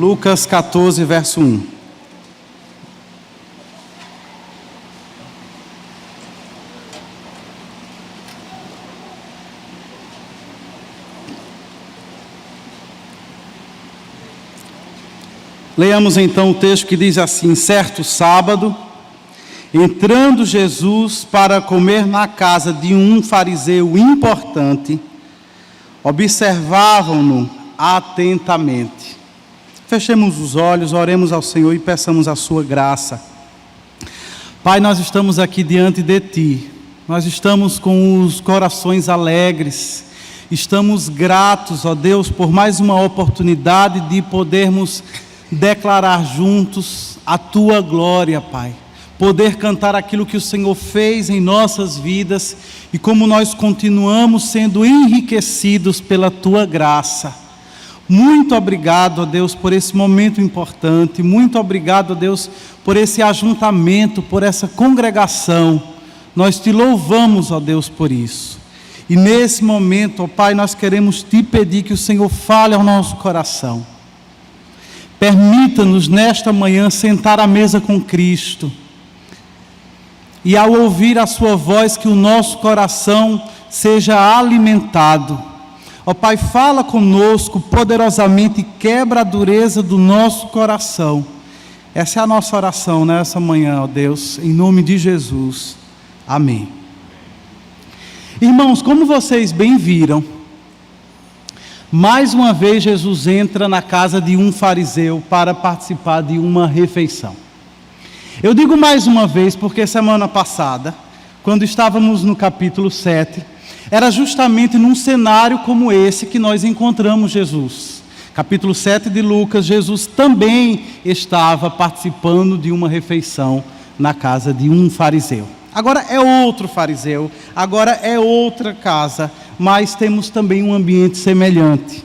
Lucas 14, verso 1. Leamos então o texto que diz assim: certo sábado, entrando Jesus para comer na casa de um fariseu importante, observavam-no atentamente. Fechemos os olhos, oremos ao Senhor e peçamos a sua graça. Pai, nós estamos aqui diante de Ti, nós estamos com os corações alegres, estamos gratos, ó Deus, por mais uma oportunidade de podermos declarar juntos a Tua glória, Pai. Poder cantar aquilo que o Senhor fez em nossas vidas e como nós continuamos sendo enriquecidos pela Tua graça. Muito obrigado, ó Deus, por esse momento importante. Muito obrigado, ó Deus, por esse ajuntamento, por essa congregação. Nós Te louvamos, ó Deus, por isso. E nesse momento, ó Pai, nós queremos Te pedir que o Senhor fale ao nosso coração. Permita-nos nesta manhã sentar à mesa com Cristo. E ao ouvir a sua voz, que o nosso coração seja alimentado. Ó Pai, fala conosco poderosamente e quebra a dureza do nosso coração. Essa é a nossa oração nessa manhã, ó Deus, em nome de Jesus. Amém. Irmãos, como vocês bem viram, mais uma vez Jesus entra na casa de um fariseu para participar de uma refeição. Eu digo mais uma vez porque semana passada, quando estávamos no capítulo 7, era justamente num cenário como esse que nós encontramos Jesus. Capítulo 7 de Lucas, Jesus também estava participando de uma refeição na casa de um fariseu. Agora é outro fariseu, agora é outra casa, mas temos também um ambiente semelhante.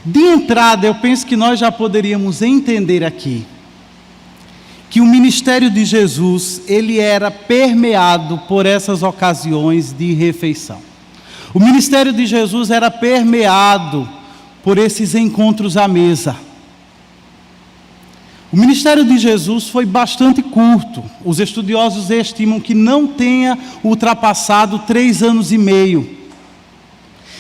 De entrada, eu penso que nós já poderíamos entender aqui que o ministério de Jesus, ele era permeado por essas ocasiões de refeição. O ministério de Jesus era permeado por esses encontros à mesa. O ministério de Jesus foi bastante curto. Os estudiosos estimam que não tenha ultrapassado 3 anos e meio.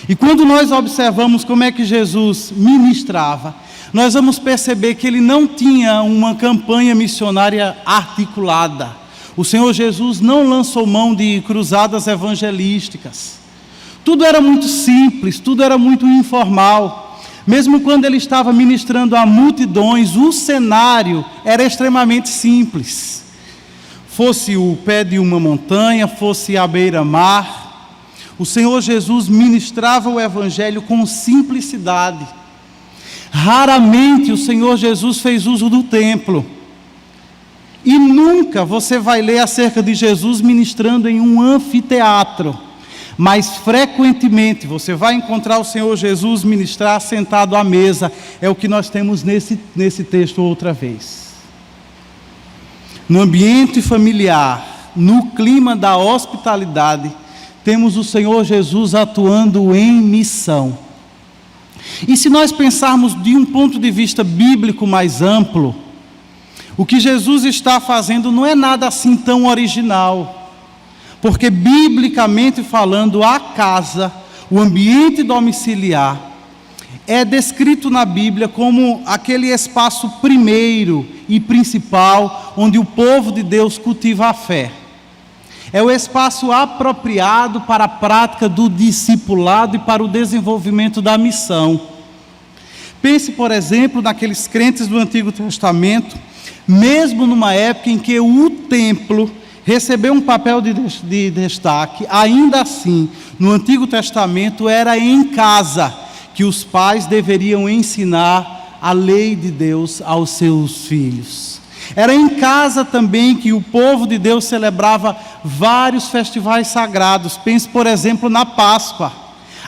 E quando nós observamos como é que Jesus ministrava, nós vamos perceber que ele não tinha uma campanha missionária articulada. O Senhor Jesus não lançou mão de cruzadas evangelísticas. Tudo era muito simples, tudo era muito informal. Mesmo quando ele estava ministrando a multidões, o cenário era extremamente simples. Fosse o pé de uma montanha, fosse a beira-mar, o Senhor Jesus ministrava o evangelho com simplicidade. Raramente o Senhor Jesus fez uso do templo. E nunca você vai ler acerca de Jesus ministrando em um anfiteatro. Mas frequentemente você vai encontrar o Senhor Jesus ministrar sentado à mesa. É o que nós temos nesse texto outra vez. No ambiente familiar, no clima da hospitalidade, temos o Senhor Jesus atuando em missão. E se nós pensarmos de um ponto de vista bíblico mais amplo, o que Jesus está fazendo não é nada assim tão original, porque biblicamente falando, a casa, o ambiente domiciliar, é descrito na Bíblia como aquele espaço primeiro e principal onde o povo de Deus cultiva a fé. É o espaço apropriado para a prática do discipulado e para o desenvolvimento da missão. Pense, por exemplo, naqueles crentes do Antigo Testamento, mesmo numa época em que o templo recebeu um papel de destaque, ainda assim, no Antigo Testamento era em casa que os pais deveriam ensinar a lei de Deus aos seus filhos. Era em casa também que o povo de Deus celebrava vários festivais sagrados. Pense, por exemplo, na Páscoa.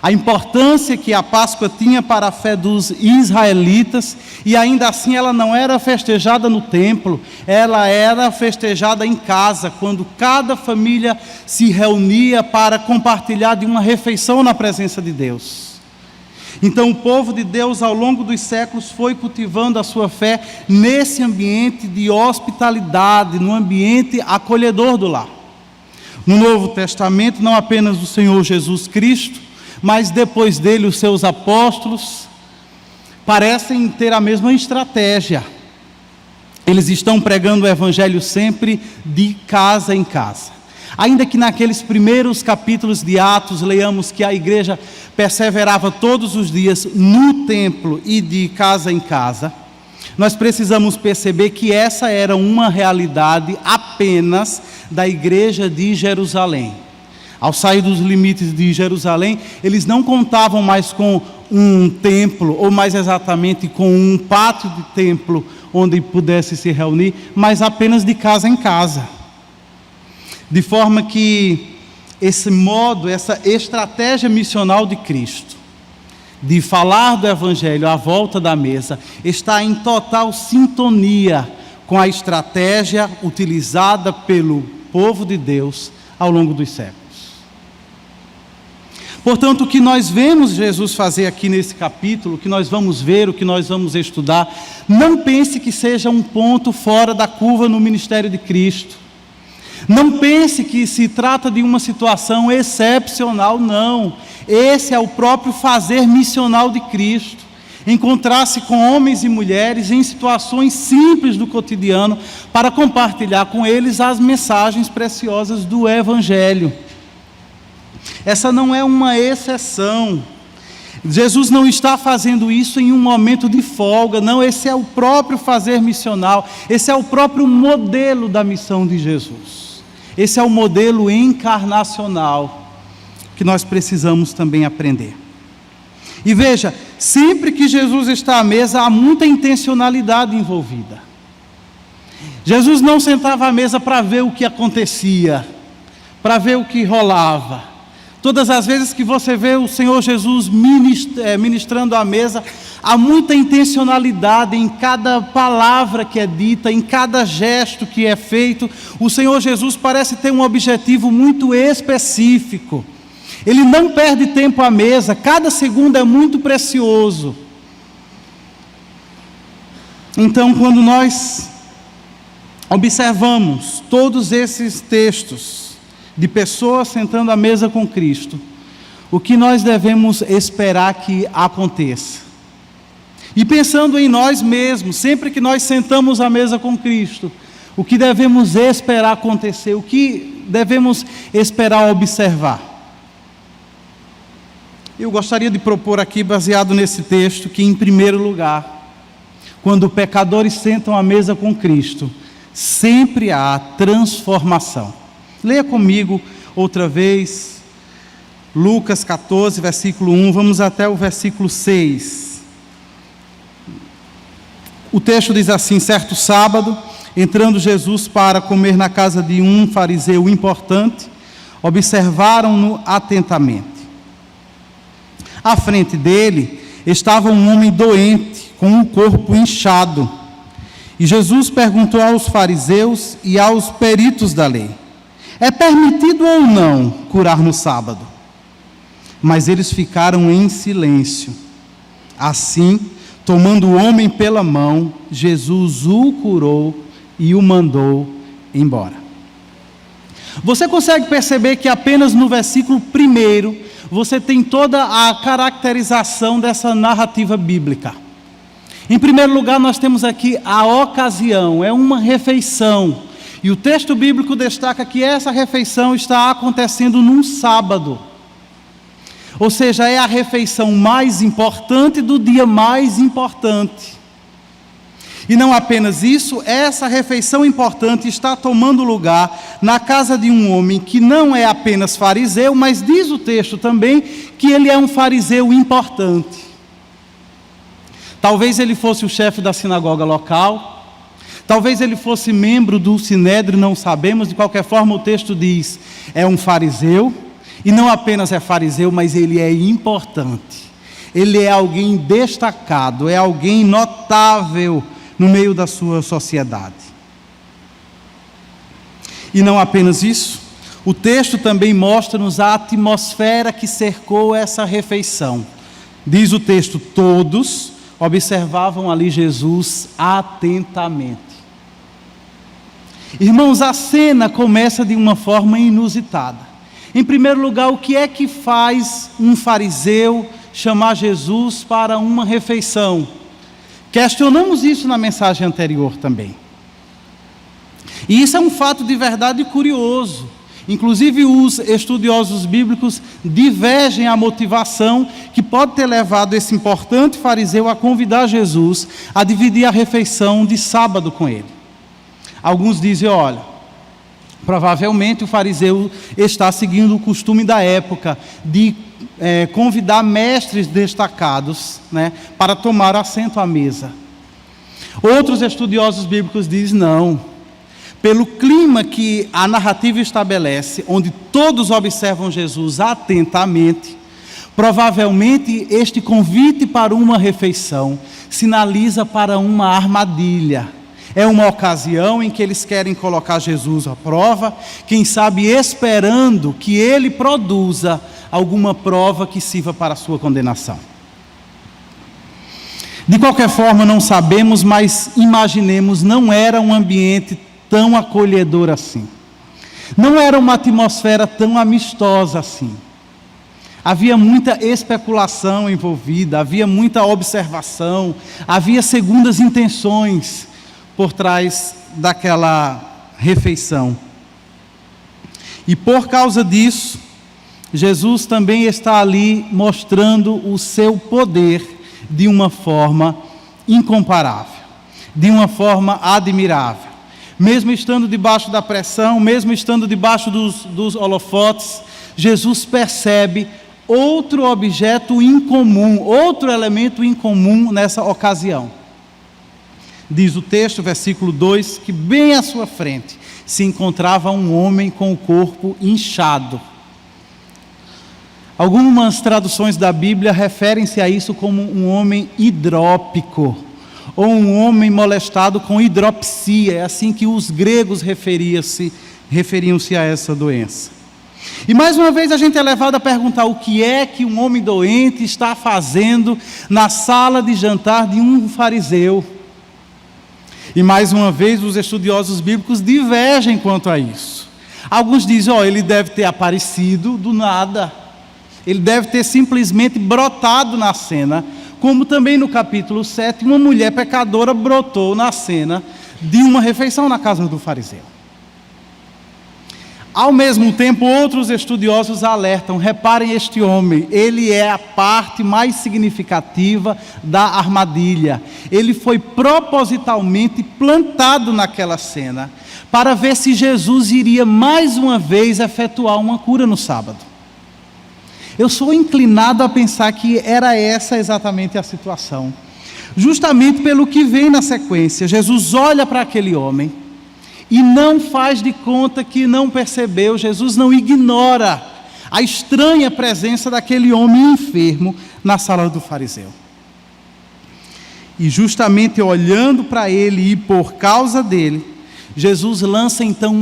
A importância que a Páscoa tinha para a fé dos israelitas, e ainda assim ela não era festejada no templo, ela era festejada em casa, quando cada família se reunia para compartilhar de uma refeição na presença de Deus. Então o povo de Deus ao longo dos séculos foi cultivando a sua fé nesse ambiente de hospitalidade, no ambiente acolhedor do lar. No Novo Testamento, não apenas o Senhor Jesus Cristo, mas depois dele os seus apóstolos parecem ter a mesma estratégia. Eles estão pregando o evangelho sempre de casa em casa. Ainda que naqueles primeiros capítulos de Atos leiamos que a igreja perseverava todos os dias no templo e de casa em casa, nós precisamos perceber que essa era uma realidade apenas da igreja de Jerusalém. Ao sair dos limites de Jerusalém, eles não contavam mais com um templo, ou mais exatamente com um pátio de templo onde pudesse se reunir, mas apenas de casa em casa. De forma que esse modo, essa estratégia missional de Cristo, de falar do Evangelho à volta da mesa, está em total sintonia com a estratégia utilizada pelo povo de Deus ao longo dos séculos. Portanto, o que nós vemos Jesus fazer aqui nesse capítulo, o que nós vamos ver, o que nós vamos estudar, não pense que seja um ponto fora da curva no ministério de Cristo. Não pense que se trata de uma situação excepcional, não. Esse é o próprio fazer missional de Cristo. Encontrar-se com homens e mulheres em situações simples do cotidiano para compartilhar com eles as mensagens preciosas do Evangelho. Essa não é uma exceção. Jesus não está fazendo isso em um momento de folga, não. Esse é o próprio fazer missional. Esse é o próprio modelo da missão de Jesus. Esse é o modelo encarnacional que nós precisamos também aprender. E veja, sempre que Jesus está à mesa, há muita intencionalidade envolvida. Jesus não sentava à mesa para ver o que acontecia, para ver o que rolava. Todas as vezes que você vê o Senhor Jesus ministrando à mesa, há muita intencionalidade em cada palavra que é dita, em cada gesto que é feito. O Senhor Jesus parece ter um objetivo muito específico. Ele não perde tempo à mesa, cada segundo é muito precioso. Então, quando nós observamos todos esses textos de pessoas sentando à mesa com Cristo, o que nós devemos esperar que aconteça? E pensando em nós mesmos, sempre que nós sentamos à mesa com Cristo, o que devemos esperar acontecer? O que devemos esperar observar? Eu gostaria de propor aqui, baseado nesse texto, que em primeiro lugar, quando pecadores sentam à mesa com Cristo, sempre há transformação. Leia comigo outra vez, Lucas 14, versículo 1, vamos até o versículo 6. O texto diz assim: certo sábado, entrando Jesus para comer na casa de um fariseu importante, observaram-no atentamente. À frente dele estava um homem doente, com o corpo inchado. E Jesus perguntou aos fariseus e aos peritos da lei: é permitido ou não curar no sábado? Mas eles ficaram em silêncio. Assim, tomando o homem pela mão, Jesus o curou e o mandou embora. Você consegue perceber que apenas no versículo 1 você tem toda a caracterização dessa narrativa bíblica. Em primeiro lugar, nós temos aqui a ocasião, é uma refeição. E o texto bíblico destaca que essa refeição está acontecendo num sábado. Ou seja, é a refeição mais importante do dia mais importante. E não apenas isso, essa refeição importante está tomando lugar na casa de um homem que não é apenas fariseu, mas diz o texto também que ele é um fariseu importante. Talvez ele fosse o chefe da sinagoga local, talvez ele fosse membro do Sinédrio, não sabemos. De qualquer forma, o texto diz, é um fariseu, e não apenas é fariseu, mas ele é importante. Ele é alguém destacado, é alguém notável no meio da sua sociedade. E não apenas isso, o texto também mostra-nos a atmosfera que cercou essa refeição. Diz o texto: todos observavam ali Jesus atentamente. Irmãos, a cena começa de uma forma inusitada. Em primeiro lugar, o que é que faz um fariseu chamar Jesus para uma refeição? Questionamos isso na mensagem anterior também. E isso é um fato de verdade curioso. Inclusive, os estudiosos bíblicos divergem a motivação que pode ter levado esse importante fariseu a convidar Jesus a dividir a refeição de sábado com ele. Alguns dizem: olha, provavelmente o fariseu está seguindo o costume da época de convidar mestres destacados, né, para tomar assento à mesa. Outros estudiosos bíblicos dizem: não. Pelo clima que a narrativa estabelece, onde todos observam Jesus atentamente, provavelmente este convite para uma refeição sinaliza para uma armadilha. É uma ocasião em que eles querem colocar Jesus à prova, quem sabe esperando que ele produza alguma prova que sirva para a sua condenação. De qualquer forma, não sabemos, mas imaginemos, não era um ambiente tão acolhedor assim. Não era uma atmosfera tão amistosa assim. Havia muita especulação envolvida, havia muita observação, havia segundas intenções por trás daquela refeição. E por causa disso, Jesus também está ali mostrando o seu poder de uma forma incomparável, de uma forma admirável. Mesmo estando debaixo da pressão, mesmo estando debaixo dos holofotes, Jesus percebe outro objeto incomum, outro elemento incomum nessa ocasião. Diz o texto, versículo 2, que bem à sua frente se encontrava um homem com o corpo inchado. Algumas traduções da Bíblia referem-se a isso como um homem hidrópico, ou um homem molestado com hidropsia. É assim que os gregos referiam-se a essa doença. E mais uma vez a gente é levado a perguntar: o que é que um homem doente está fazendo na sala de jantar de um fariseu? E mais uma vez os estudiosos bíblicos divergem quanto a isso. Alguns dizem: ele deve ter aparecido do nada, ele deve ter simplesmente brotado na cena, como também no capítulo 7, uma mulher pecadora brotou na cena de uma refeição na casa do fariseu. Ao mesmo tempo, outros estudiosos alertam: reparem este homem, ele é a parte mais significativa da armadilha. Ele foi propositalmente plantado naquela cena, para ver se Jesus iria mais uma vez efetuar uma cura no sábado. Eu sou inclinado a pensar que era essa exatamente a situação. Justamente pelo que vem na sequência. Jesus olha para aquele homem e não faz de conta que não percebeu. Jesus não ignora a estranha presença daquele homem enfermo na sala do fariseu. E justamente olhando para ele e por causa dele, Jesus lança então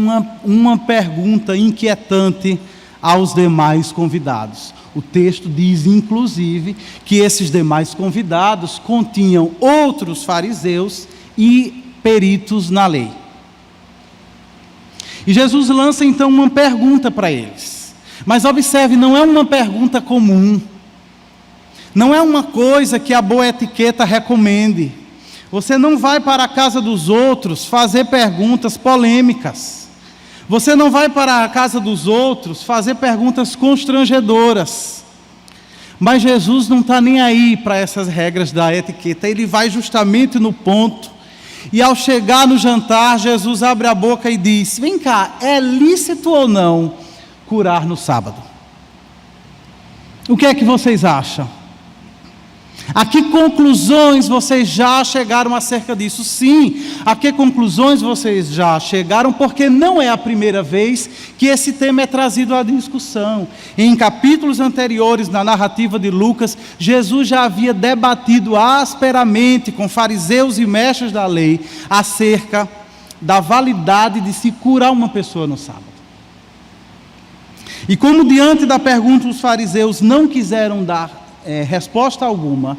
uma pergunta inquietante aos demais convidados. O texto diz, inclusive, que esses demais convidados continham outros fariseus e peritos na lei. E Jesus lança então uma pergunta para eles. Mas observe, não é uma pergunta comum. Não é uma coisa que a boa etiqueta recomende. Você não vai para a casa dos outros fazer perguntas polêmicas. Você não vai para a casa dos outros fazer perguntas constrangedoras. Mas Jesus não está nem aí para essas regras da etiqueta. Ele vai justamente no ponto. E ao chegar no jantar, Jesus abre a boca e diz: vem cá, é lícito ou não curar no sábado? O que é que vocês acham? A que conclusões vocês já chegaram acerca disso? Sim, a que conclusões vocês já chegaram, porque não é a primeira vez que esse tema é trazido à discussão. Em capítulos anteriores, na narrativa de Lucas, Jesus já havia debatido asperamente com fariseus e mestres da lei acerca da validade de se curar uma pessoa no sábado. E como diante da pergunta os fariseus não quiseram dar resposta alguma,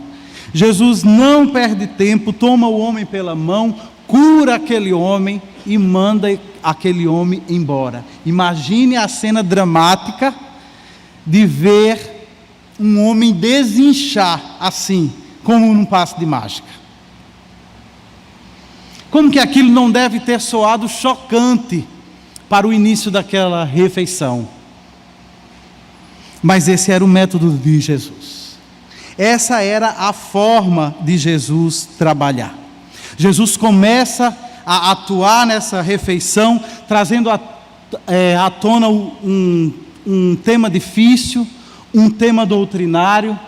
Jesus não perde tempo, toma o homem pela mão, cura aquele homem e manda aquele homem embora. Imagine a cena dramática de ver um homem desinchar assim, como num passe de mágica. Como que aquilo não deve ter soado chocante para o início daquela refeição? Mas esse era o método de Jesus. Essa era a forma de Jesus trabalhar. Jesus começa a atuar nessa refeição, trazendo à tona um tema difícil, um tema doutrinário.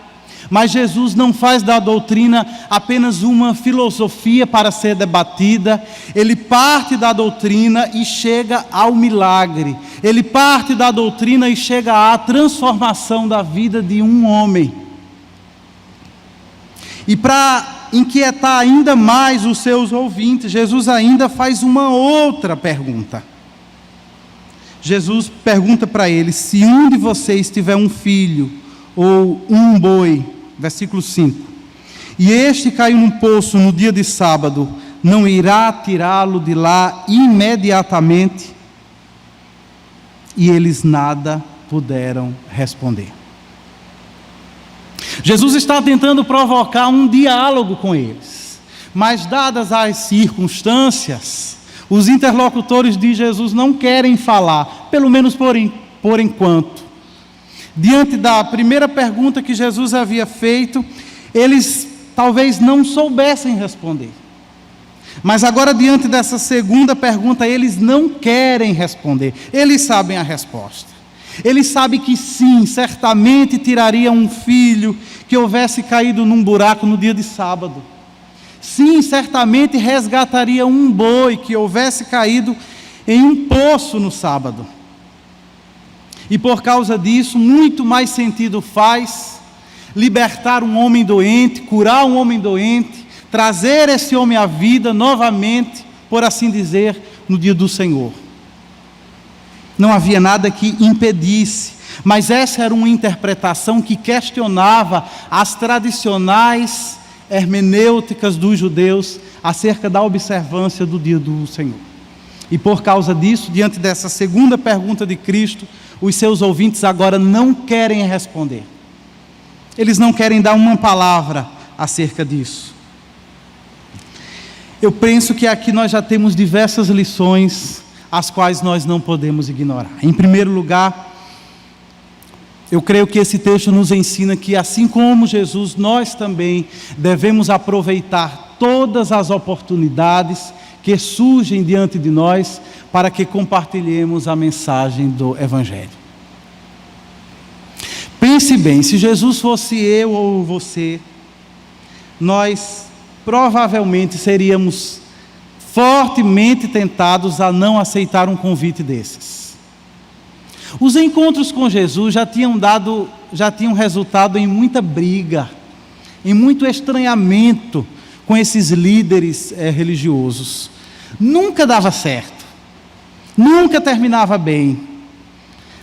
Mas Jesus não faz da doutrina apenas uma filosofia para ser debatida. Ele parte da doutrina e chega ao milagre. Ele parte da doutrina e chega à transformação da vida de um homem. E para inquietar ainda mais os seus ouvintes, Jesus ainda faz uma outra pergunta. Jesus pergunta para eles: se um de vocês tiver um filho ou um boi, versículo 5, e este caiu num poço no dia de sábado, não irá tirá-lo de lá imediatamente? E eles nada puderam responder. Jesus está tentando provocar um diálogo com eles, mas dadas as circunstâncias, os interlocutores de Jesus não querem falar, pelo menos por enquanto. Diante da primeira pergunta que Jesus havia feito, eles talvez não soubessem responder. Mas agora, diante dessa segunda pergunta, eles não querem responder. Eles sabem a resposta. Eles sabem que sim, certamente tiraria um filho que houvesse caído num buraco no dia de sábado. Sim, certamente resgataria um boi que houvesse caído em um poço no sábado. E por causa disso, muito mais sentido faz libertar um homem doente, curar um homem doente, trazer esse homem à vida novamente, por assim dizer, no dia do Senhor. Não havia nada que impedisse, mas essa era uma interpretação que questionava as tradicionais hermenêuticas dos judeus acerca da observância do dia do Senhor. E por causa disso, diante dessa segunda pergunta de Cristo, os seus ouvintes agora não querem responder. Eles não querem dar uma palavra acerca disso. Eu penso que aqui nós já temos diversas lições as quais nós não podemos ignorar. Em primeiro lugar, eu creio que esse texto nos ensina que, assim como Jesus, nós também devemos aproveitar todas as oportunidades que surgem diante de nós para que compartilhemos a mensagem do Evangelho. Pense bem, se Jesus fosse eu ou você, nós provavelmente seríamos fortemente tentados a não aceitar um convite desses. Os encontros com Jesus já tinham resultado em muita briga, em muito estranhamento com esses líderes religiosos. Nunca dava certo, nunca terminava bem.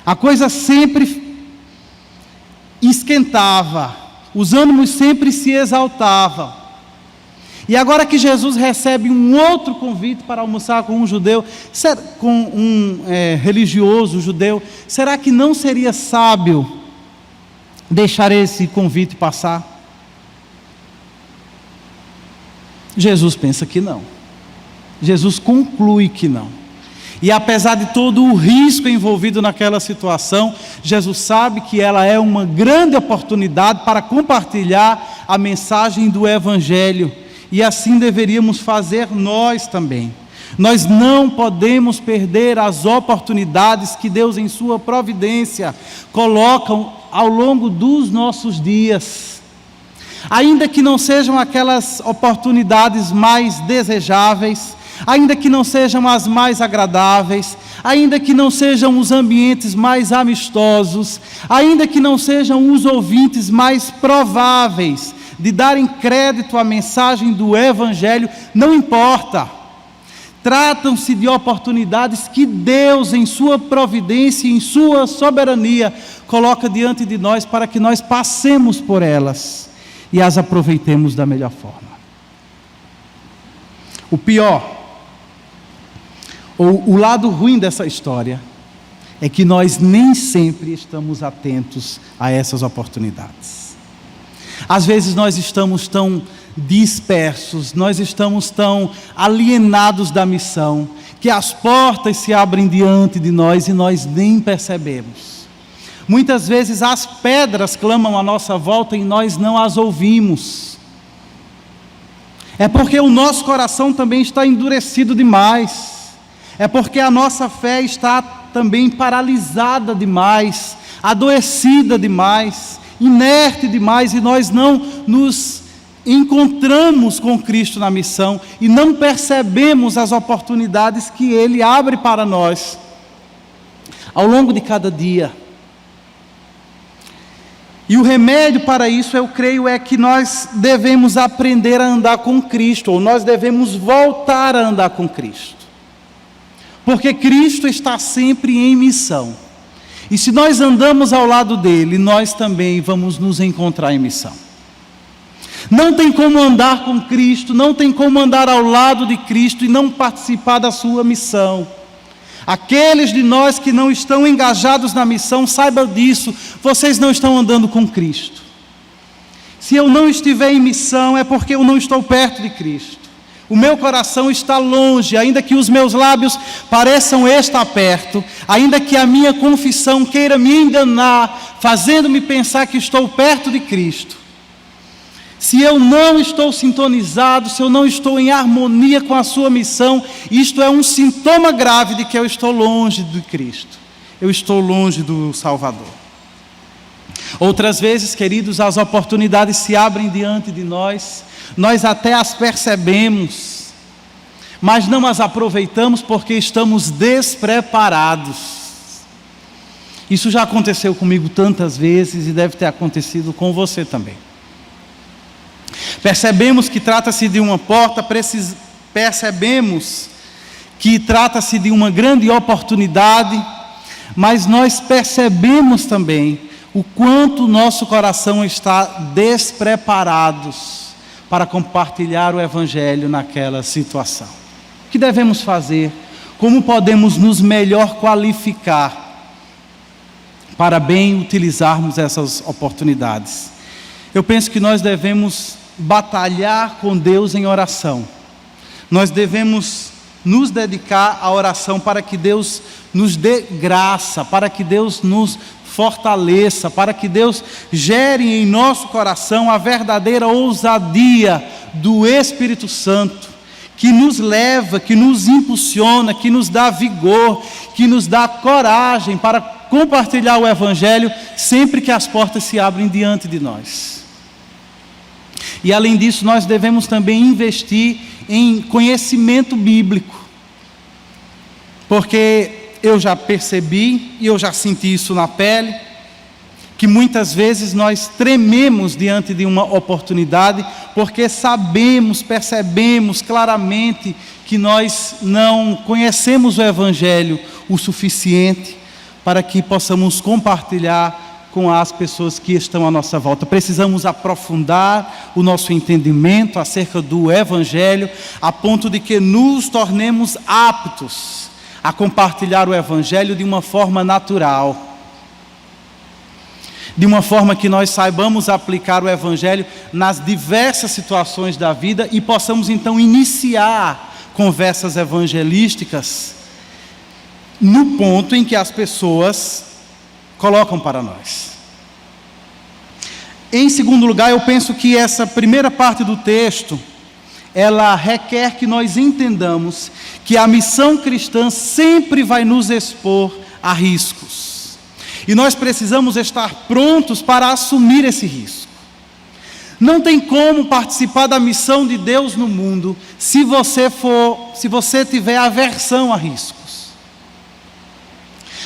A coisa sempre esquentava, os ânimos sempre se exaltavam. E agora que Jesus recebe um outro convite para almoçar com um judeu, com um religioso judeu, será que não seria sábio deixar esse convite passar? Jesus pensa que não. Jesus conclui que não. E apesar de todo o risco envolvido naquela situação, Jesus sabe que ela é uma grande oportunidade para compartilhar a mensagem do Evangelho. E assim deveríamos fazer nós também. Nós não podemos perder as oportunidades que Deus, em sua providência, colocam ao longo dos nossos dias. Ainda que não sejam aquelas oportunidades mais desejáveis, ainda que não sejam as mais agradáveis, ainda que não sejam os ambientes mais amistosos, ainda que não sejam os ouvintes mais prováveis de darem crédito à mensagem do Evangelho, não importa. Tratam-se de oportunidades que Deus, em sua providência e em sua soberania, coloca diante de nós para que nós passemos por elas e as aproveitemos da melhor forma. O pior, ou o lado ruim dessa história, é que nós nem sempre estamos atentos a essas oportunidades. Às vezes nós estamos tão dispersos, nós estamos tão alienados da missão, que as portas se abrem diante de nós e nós nem percebemos. Muitas vezes as pedras clamam à nossa volta e nós não as ouvimos. É porque o nosso coração também está endurecido demais. É porque a nossa fé está também paralisada demais, adoecida demais, inerte demais, e nós não nos encontramos com Cristo na missão e não percebemos as oportunidades que Ele abre para nós ao longo de cada dia. E o remédio para isso, eu creio, é que nós devemos aprender a andar com Cristo, ou nós devemos voltar a andar com Cristo. Porque Cristo está sempre em missão. E se nós andamos ao lado dele, nós também vamos nos encontrar em missão. Não tem como andar com Cristo, não tem como andar ao lado de Cristo e não participar da sua missão. Aqueles de nós que não estão engajados na missão, saibam disso, vocês não estão andando com Cristo. Se eu não estiver em missão, é porque eu não estou perto de Cristo. O meu coração está longe, ainda que os meus lábios pareçam estar perto, ainda que a minha confissão queira me enganar, fazendo-me pensar que estou perto de Cristo. Se eu não estou sintonizado, se eu não estou em harmonia com a sua missão, isto é um sintoma grave de que eu estou longe de Cristo. Eu estou longe do Salvador. Outras vezes, queridos, as oportunidades se abrem diante de nós, nós até as percebemos, mas não as aproveitamos porque estamos despreparados. Isso já aconteceu comigo tantas vezes e deve ter acontecido com você também. Percebemos que trata-se de uma porta, percebemos que trata-se de uma grande oportunidade, mas nós percebemos também o quanto nosso coração está despreparado para compartilhar o Evangelho naquela situação. O que devemos fazer? Como podemos nos melhor qualificar para bem utilizarmos essas oportunidades? Eu penso que nós devemos batalhar com Deus em oração. Nós devemos nos dedicar à oração para que Deus nos dê graça, para que Deus nos fortaleça, para que Deus gere em nosso coração a verdadeira ousadia do Espírito Santo, que nos leva, que nos impulsiona, que nos dá vigor, que nos dá coragem para compartilhar o Evangelho sempre que as portas se abrem diante de nós. E além disso, nós devemos também investir em conhecimento bíblico, porque eu já percebi e eu já senti isso na pele, que muitas vezes nós trememos diante de uma oportunidade, porque sabemos, percebemos claramente que nós não conhecemos o Evangelho o suficiente para que possamos compartilhar com as pessoas que estão à nossa volta. Precisamos aprofundar o nosso entendimento acerca do Evangelho, a ponto de que nos tornemos aptos a compartilhar o Evangelho de uma forma natural, de uma forma que nós saibamos aplicar o Evangelho nas diversas situações da vida e possamos então iniciar conversas evangelísticas no ponto em que as pessoas colocam para nós. Em segundo lugar, eu penso que essa primeira parte do texto, ela requer que nós entendamos que a missão cristã sempre vai nos expor a riscos. E nós precisamos estar prontos para assumir esse risco. Não tem como participar da missão de Deus no mundo se você tiver aversão a riscos.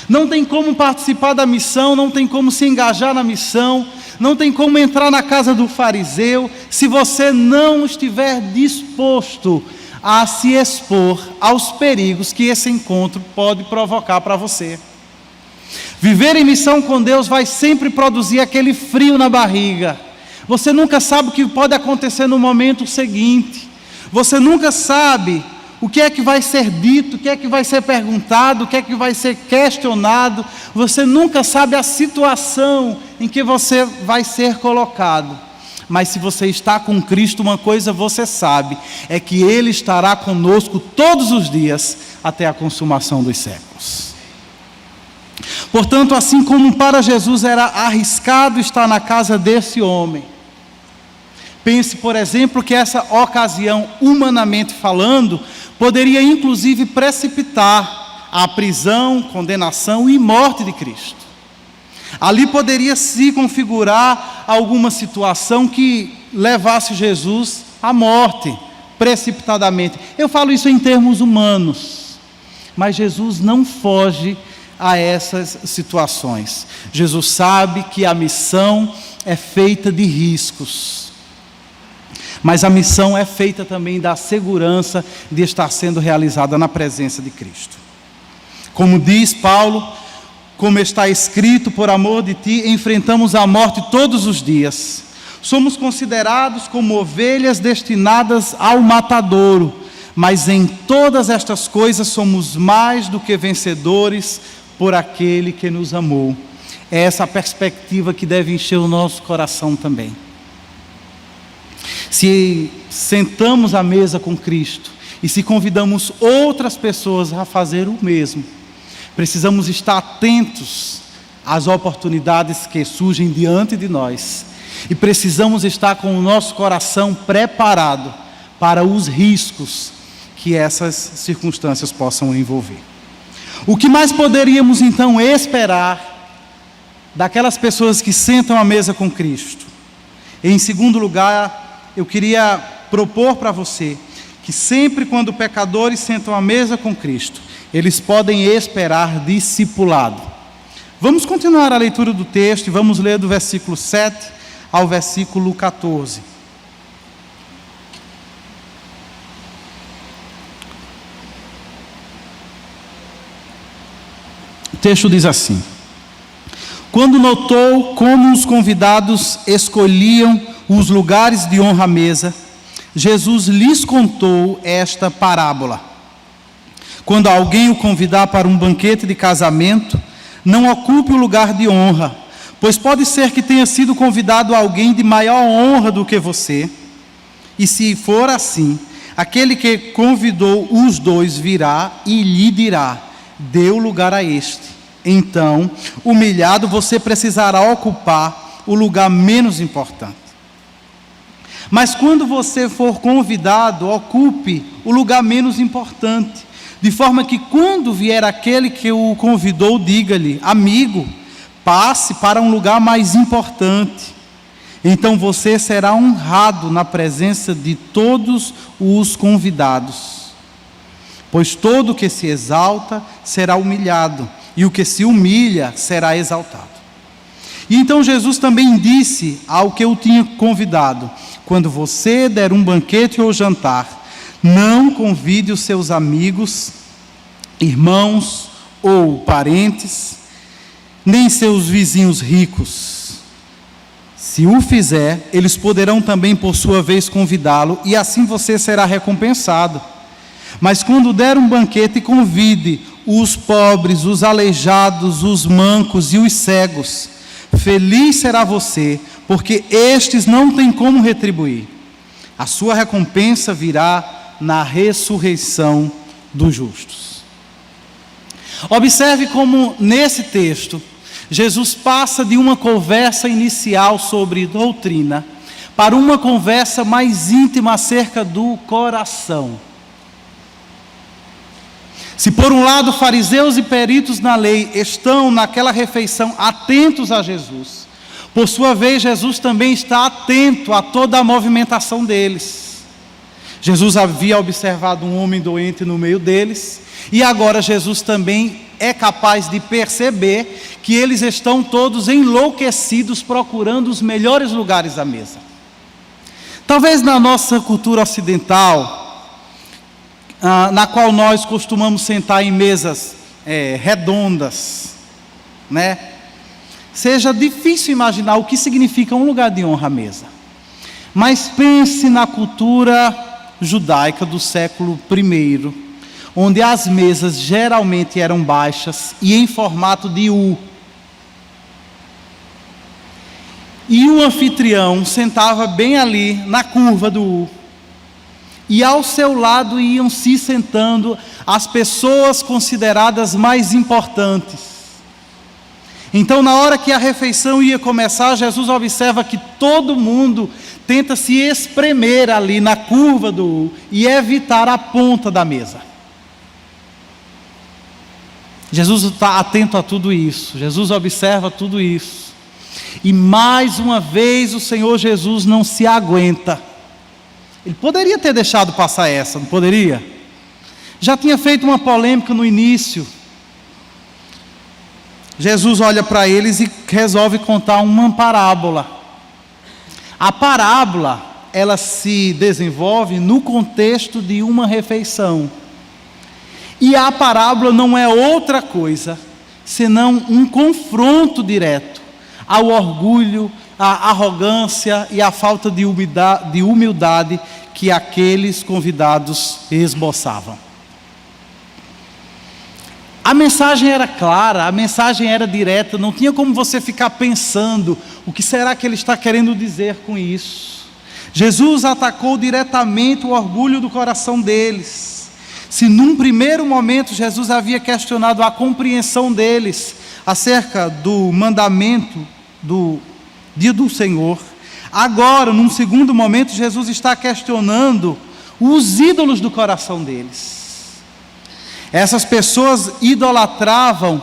Não tem como participar da missão, não tem como se engajar na missão, não tem como entrar na casa do fariseu, se você não estiver disposto a se expor aos perigos que esse encontro pode provocar para você. Viver em missão com Deus vai sempre produzir aquele frio na barriga. Você nunca sabe o que pode acontecer no momento seguinte. Você nunca sabe o que é que vai ser dito, o que é que vai ser perguntado, o que é que vai ser questionado. Você nunca sabe a situação em que você vai ser colocado. Mas se você está com Cristo, uma coisa você sabe, é que Ele estará conosco todos os dias até a consumação dos séculos. Portanto, assim como para Jesus era arriscado estar na casa desse homem, pense, por exemplo, que essa ocasião, humanamente falando, poderia inclusive precipitar a prisão, condenação e morte de Cristo. Ali poderia se configurar alguma situação que levasse Jesus à morte, precipitadamente. Eu falo isso em termos humanos, mas Jesus não foge a essas situações. Jesus sabe que a missão é feita de riscos, mas a missão é feita também da segurança de estar sendo realizada na presença de Cristo. Como diz Paulo, como está escrito, por amor de ti, enfrentamos a morte todos os dias. Somos considerados como ovelhas destinadas ao matadouro, mas em todas estas coisas somos mais do que vencedores por aquele que nos amou. É essa a perspectiva que deve encher o nosso coração também. Se sentamos à mesa com Cristo e se convidamos outras pessoas a fazer o mesmo, precisamos estar atentos às oportunidades que surgem diante de nós e precisamos estar com o nosso coração preparado para os riscos que essas circunstâncias possam envolver. O que mais poderíamos então esperar daquelas pessoas que sentam à mesa com Cristo? Em segundo lugar, eu queria propor para você que sempre quando pecadores sentam à mesa com Cristo, eles podem esperar discipulado. Vamos continuar a leitura do texto e vamos ler do versículo 7 ao versículo 14. O texto diz assim: quando notou como os convidados escolhiam os lugares de honra à mesa, Jesus lhes contou esta parábola. Quando alguém o convidar para um banquete de casamento, não ocupe o lugar de honra, pois pode ser que tenha sido convidado alguém de maior honra do que você. E se for assim, aquele que convidou os dois virá e lhe dirá: dê o lugar a este. Então, humilhado, você precisará ocupar o lugar menos importante. Mas quando você for convidado, ocupe o lugar menos importante, de forma que quando vier aquele que o convidou, diga-lhe: amigo, passe para um lugar mais importante. Então você será honrado na presença de todos os convidados. Pois todo o que se exalta será humilhado, e o que se humilha será exaltado. E então Jesus também disse ao que o tinha convidado: quando você der um banquete ou jantar, não convide os seus amigos, irmãos ou parentes, nem seus vizinhos ricos. Se o fizer, eles poderão também por sua vez convidá-lo, e assim você será recompensado. Mas quando der um banquete, convide os pobres, os aleijados, os mancos e os cegos. Feliz será você, porque estes não têm como retribuir. A sua recompensa virá na ressurreição dos justos. Observe como nesse texto Jesus passa de uma conversa inicial sobre doutrina para uma conversa mais íntima acerca do coração. Se por um lado fariseus e peritos na lei estão naquela refeição atentos a Jesus, por sua vez Jesus também está atento a toda a movimentação deles. Jesus havia observado um homem doente no meio deles, e agora Jesus também é capaz de perceber que eles estão todos enlouquecidos procurando os melhores lugares à mesa. Talvez na nossa cultura ocidental, na qual nós costumamos sentar em mesas redondas, né? Seja difícil imaginar o que significa um lugar de honra à mesa. Mas pense na cultura judaica do século I, onde as mesas geralmente eram baixas e em formato de U. E o anfitrião sentava bem ali na curva do U. E ao seu lado iam se sentando as pessoas consideradas mais importantes. Então, na hora que a refeição ia começar, Jesus observa que todo mundo tenta se espremer ali na curva do U e evitar a ponta da mesa. Jesus está atento a tudo isso, Jesus observa tudo isso. E mais uma vez o Senhor Jesus não se aguenta. Ele poderia ter deixado passar essa, não poderia? Já tinha feito uma polêmica no início. Jesus olha para eles e resolve contar uma parábola. A parábola, ela se desenvolve no contexto de uma refeição. E a parábola não é outra coisa, senão um confronto direto ao orgulho, à arrogância e à falta de humildade que aqueles convidados esboçavam. A mensagem era clara, a mensagem era direta, não tinha como você ficar pensando, o que será que ele está querendo dizer com isso? Jesus atacou diretamente o orgulho do coração deles. Se num primeiro momento Jesus havia questionado a compreensão deles acerca do mandamento do dia do Senhor, agora, num segundo momento, Jesus está questionando os ídolos do coração deles. Essas pessoas idolatravam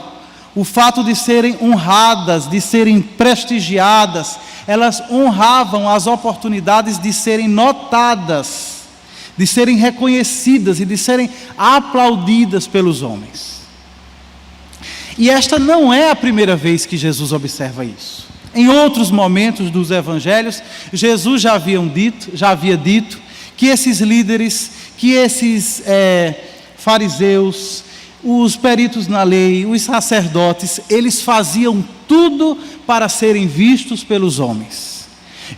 o fato de serem honradas, de serem prestigiadas. Elas honravam as oportunidades de serem notadas, de serem reconhecidas e de serem aplaudidas pelos homens. E esta não é a primeira vez que Jesus observa isso. Em outros momentos dos evangelhos, Jesus já havia dito que esses líderes, que esses fariseus, os peritos na lei, os sacerdotes, eles faziam tudo para serem vistos pelos homens.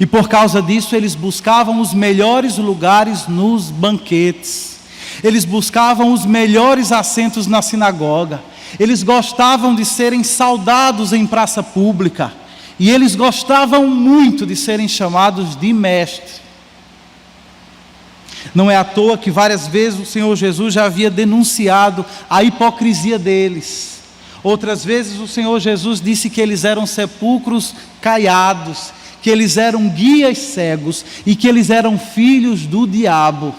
E por causa disso, eles buscavam os melhores lugares nos banquetes. Eles buscavam os melhores assentos na sinagoga. Eles gostavam de serem saudados em praça pública. E eles gostavam muito de serem chamados de mestre. Não é à toa que várias vezes o Senhor Jesus já havia denunciado a hipocrisia deles. Outras vezes o Senhor Jesus disse que eles eram sepulcros caiados, que eles eram guias cegos e que eles eram filhos do diabo.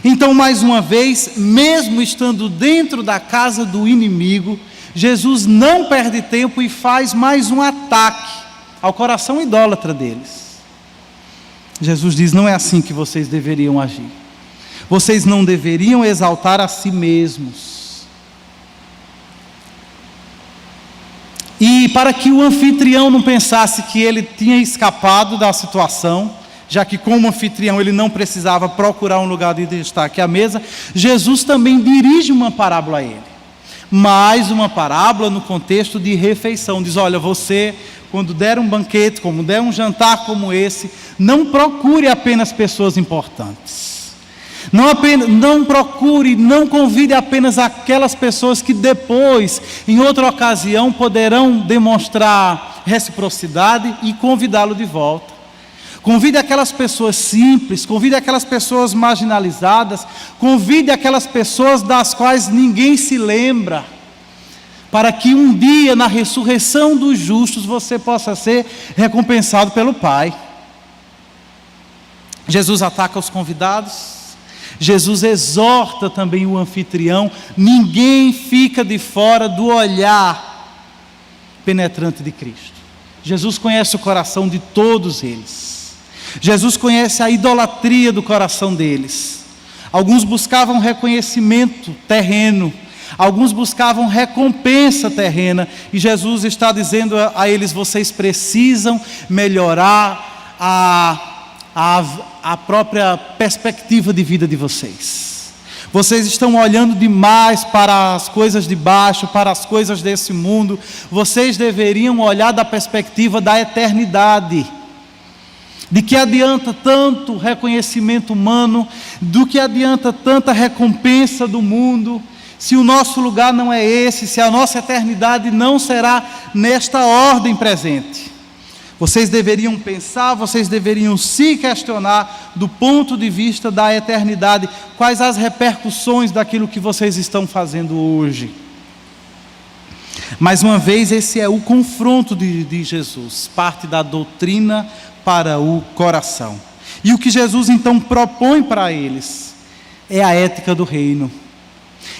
Então, mais uma vez, mesmo estando dentro da casa do inimigo, Jesus não perde tempo e faz mais um ataque ao coração idólatra deles. Jesus diz: não é assim que vocês deveriam agir. Vocês não deveriam exaltar a si mesmos. E para que o anfitrião não pensasse que ele tinha escapado da situação, já que como anfitrião ele não precisava procurar um lugar de destaque à mesa, Jesus também dirige uma parábola a ele. Mais uma parábola no contexto de refeição. Diz: olha, você, quando der um banquete, como der um jantar como esse, não procure apenas pessoas importantes. Não procure, não convide apenas aquelas pessoas que depois, em outra ocasião, poderão demonstrar reciprocidade e convidá-lo de volta. Convide aquelas pessoas simples, convide aquelas pessoas marginalizadas, convide aquelas pessoas das quais ninguém se lembra, para que um dia, na ressurreição dos justos, você possa ser recompensado pelo Pai. Jesus ataca os convidados, Jesus exorta também o anfitrião. Ninguém fica de fora do olhar penetrante de Cristo. Jesus conhece o coração de todos eles. Jesus conhece a idolatria do coração deles. Alguns buscavam reconhecimento terreno, alguns buscavam recompensa terrena, e Jesus está dizendo a eles: vocês precisam melhorar a própria perspectiva de vida de vocês. Vocês estão olhando demais para as coisas de baixo, para as coisas desse mundo. Vocês deveriam olhar da perspectiva da eternidade. De que adianta tanto reconhecimento humano, do que adianta tanta recompensa do mundo, se o nosso lugar não é esse, se a nossa eternidade não será nesta ordem presente. Vocês deveriam pensar, vocês deveriam se questionar do ponto de vista da eternidade, quais as repercussões daquilo que vocês estão fazendo hoje. Mais uma vez, esse é o confronto de Jesus, parte da doutrina para o coração. E o que Jesus então propõe para eles é a ética do reino.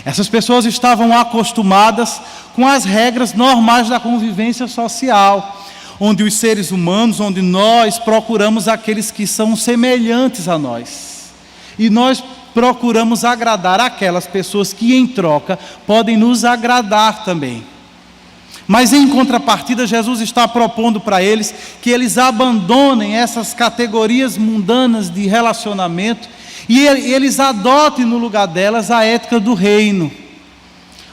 Essas pessoas estavam acostumadas com as regras normais da convivência social, onde os seres humanos, onde nós procuramos aqueles que são semelhantes a nós. E nós procuramos agradar aquelas pessoas que em troca podem nos agradar também. Mas em contrapartida, Jesus está propondo para eles que eles abandonem essas categorias mundanas de relacionamento e eles adotem no lugar delas a ética do reino,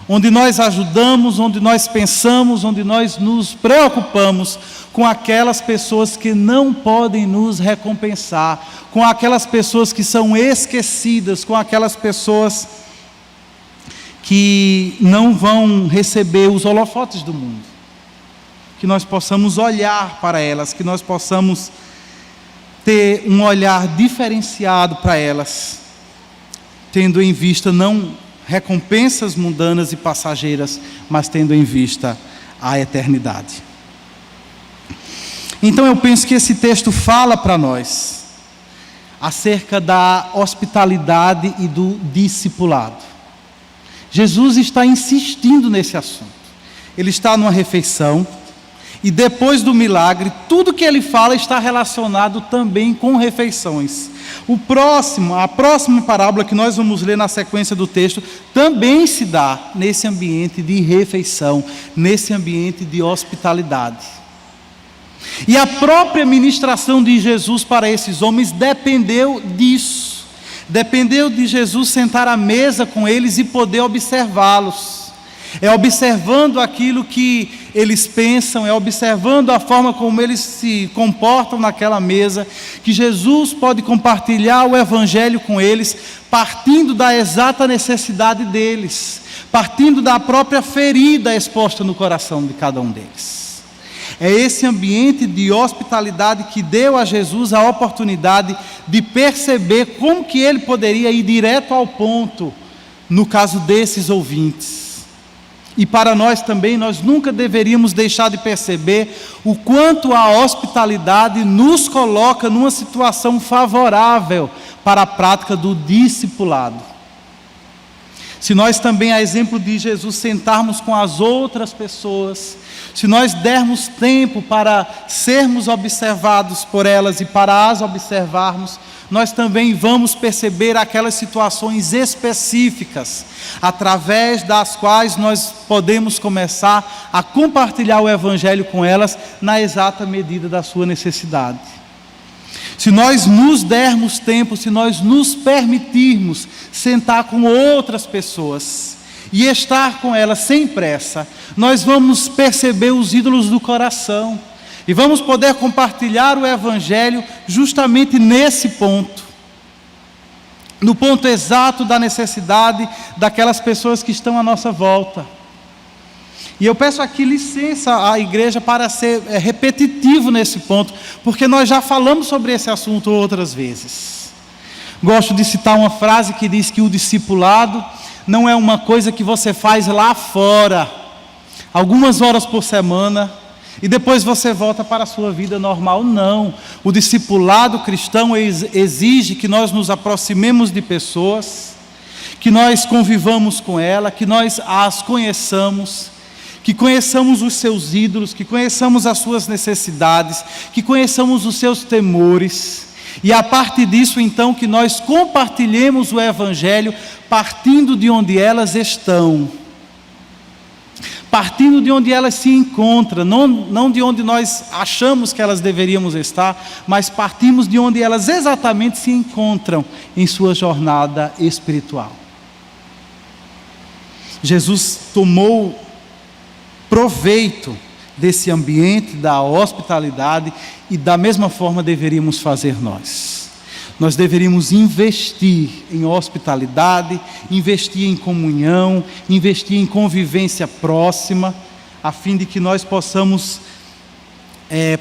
onde nós ajudamos, onde nós pensamos, onde nós nos preocupamos com aquelas pessoas que não podem nos recompensar, com aquelas pessoas que são esquecidas, com aquelas pessoas que não vão receber os holofotes do mundo. Que nós possamos olhar para elas, que nós possamos ter um olhar diferenciado para elas, tendo em vista não recompensas mundanas e passageiras, mas tendo em vista a eternidade. Então eu penso que esse texto fala para nós acerca da hospitalidade e do discipulado. Jesus está insistindo nesse assunto. Ele está numa refeição e depois do milagre, tudo que ele fala está relacionado também com refeições. A próxima parábola que nós vamos ler na sequência do texto também se dá nesse ambiente de refeição, nesse ambiente de hospitalidade. E a própria ministração de Jesus para esses homens dependeu disso. Dependeu de Jesus sentar à mesa com eles e poder observá-los. É observando aquilo que eles pensam, é observando a forma como eles se comportam naquela mesa, que Jesus pode compartilhar o Evangelho com eles, partindo da exata necessidade deles, partindo da própria ferida exposta no coração de cada um deles. É esse ambiente de hospitalidade que deu a Jesus a oportunidade de perceber como que ele poderia ir direto ao ponto, no caso desses ouvintes. E para nós também, nós nunca deveríamos deixar de perceber o quanto a hospitalidade nos coloca numa situação favorável para a prática do discipulado. Se nós também, a exemplo de Jesus, sentarmos com as outras pessoas, se nós dermos tempo para sermos observados por elas e para as observarmos, nós também vamos perceber aquelas situações específicas, através das quais nós podemos começar a compartilhar o Evangelho com elas na exata medida da sua necessidade. Se nós nos dermos tempo, se nós nos permitirmos sentar com outras pessoas e estar com elas sem pressa, nós vamos perceber os ídolos do coração e vamos poder compartilhar o Evangelho justamente nesse ponto, no ponto exato da necessidade daquelas pessoas que estão à nossa volta. E eu peço aqui licença à igreja para ser repetitivo nesse ponto, porque nós já falamos sobre esse assunto outras vezes. Gosto de citar uma frase que diz que o discipulado não é uma coisa que você faz lá fora, algumas horas por semana, e depois você volta para a sua vida normal. Não. O discipulado cristão exige que nós nos aproximemos de pessoas, que nós convivamos com elas, que nós as conheçamos, que conheçamos os seus ídolos, que conheçamos as suas necessidades, que conheçamos os seus temores, e a partir disso então que nós compartilhemos o Evangelho partindo de onde elas estão, partindo de onde elas se encontram, não de onde nós achamos que elas deveríamos estar, mas partimos de onde elas exatamente se encontram em sua jornada espiritual. Jesus tomou proveito desse ambiente, da hospitalidade, e da mesma forma deveríamos fazer nós. Nós deveríamos investir em hospitalidade, investir em comunhão, investir em convivência próxima, a fim de que nós possamos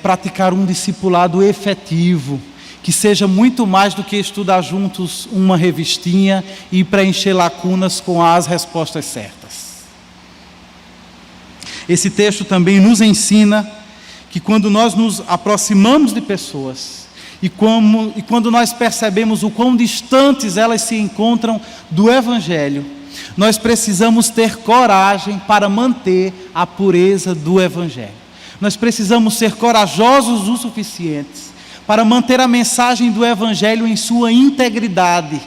praticar um discipulado efetivo, que seja muito mais do que estudar juntos uma revistinha e preencher lacunas com as respostas certas. Esse texto também nos ensina que quando nós nos aproximamos de pessoas e quando nós percebemos o quão distantes elas se encontram do Evangelho, nós precisamos ter coragem para manter a pureza do Evangelho. Nós precisamos ser corajosos o suficientes para manter a mensagem do Evangelho em sua integridade.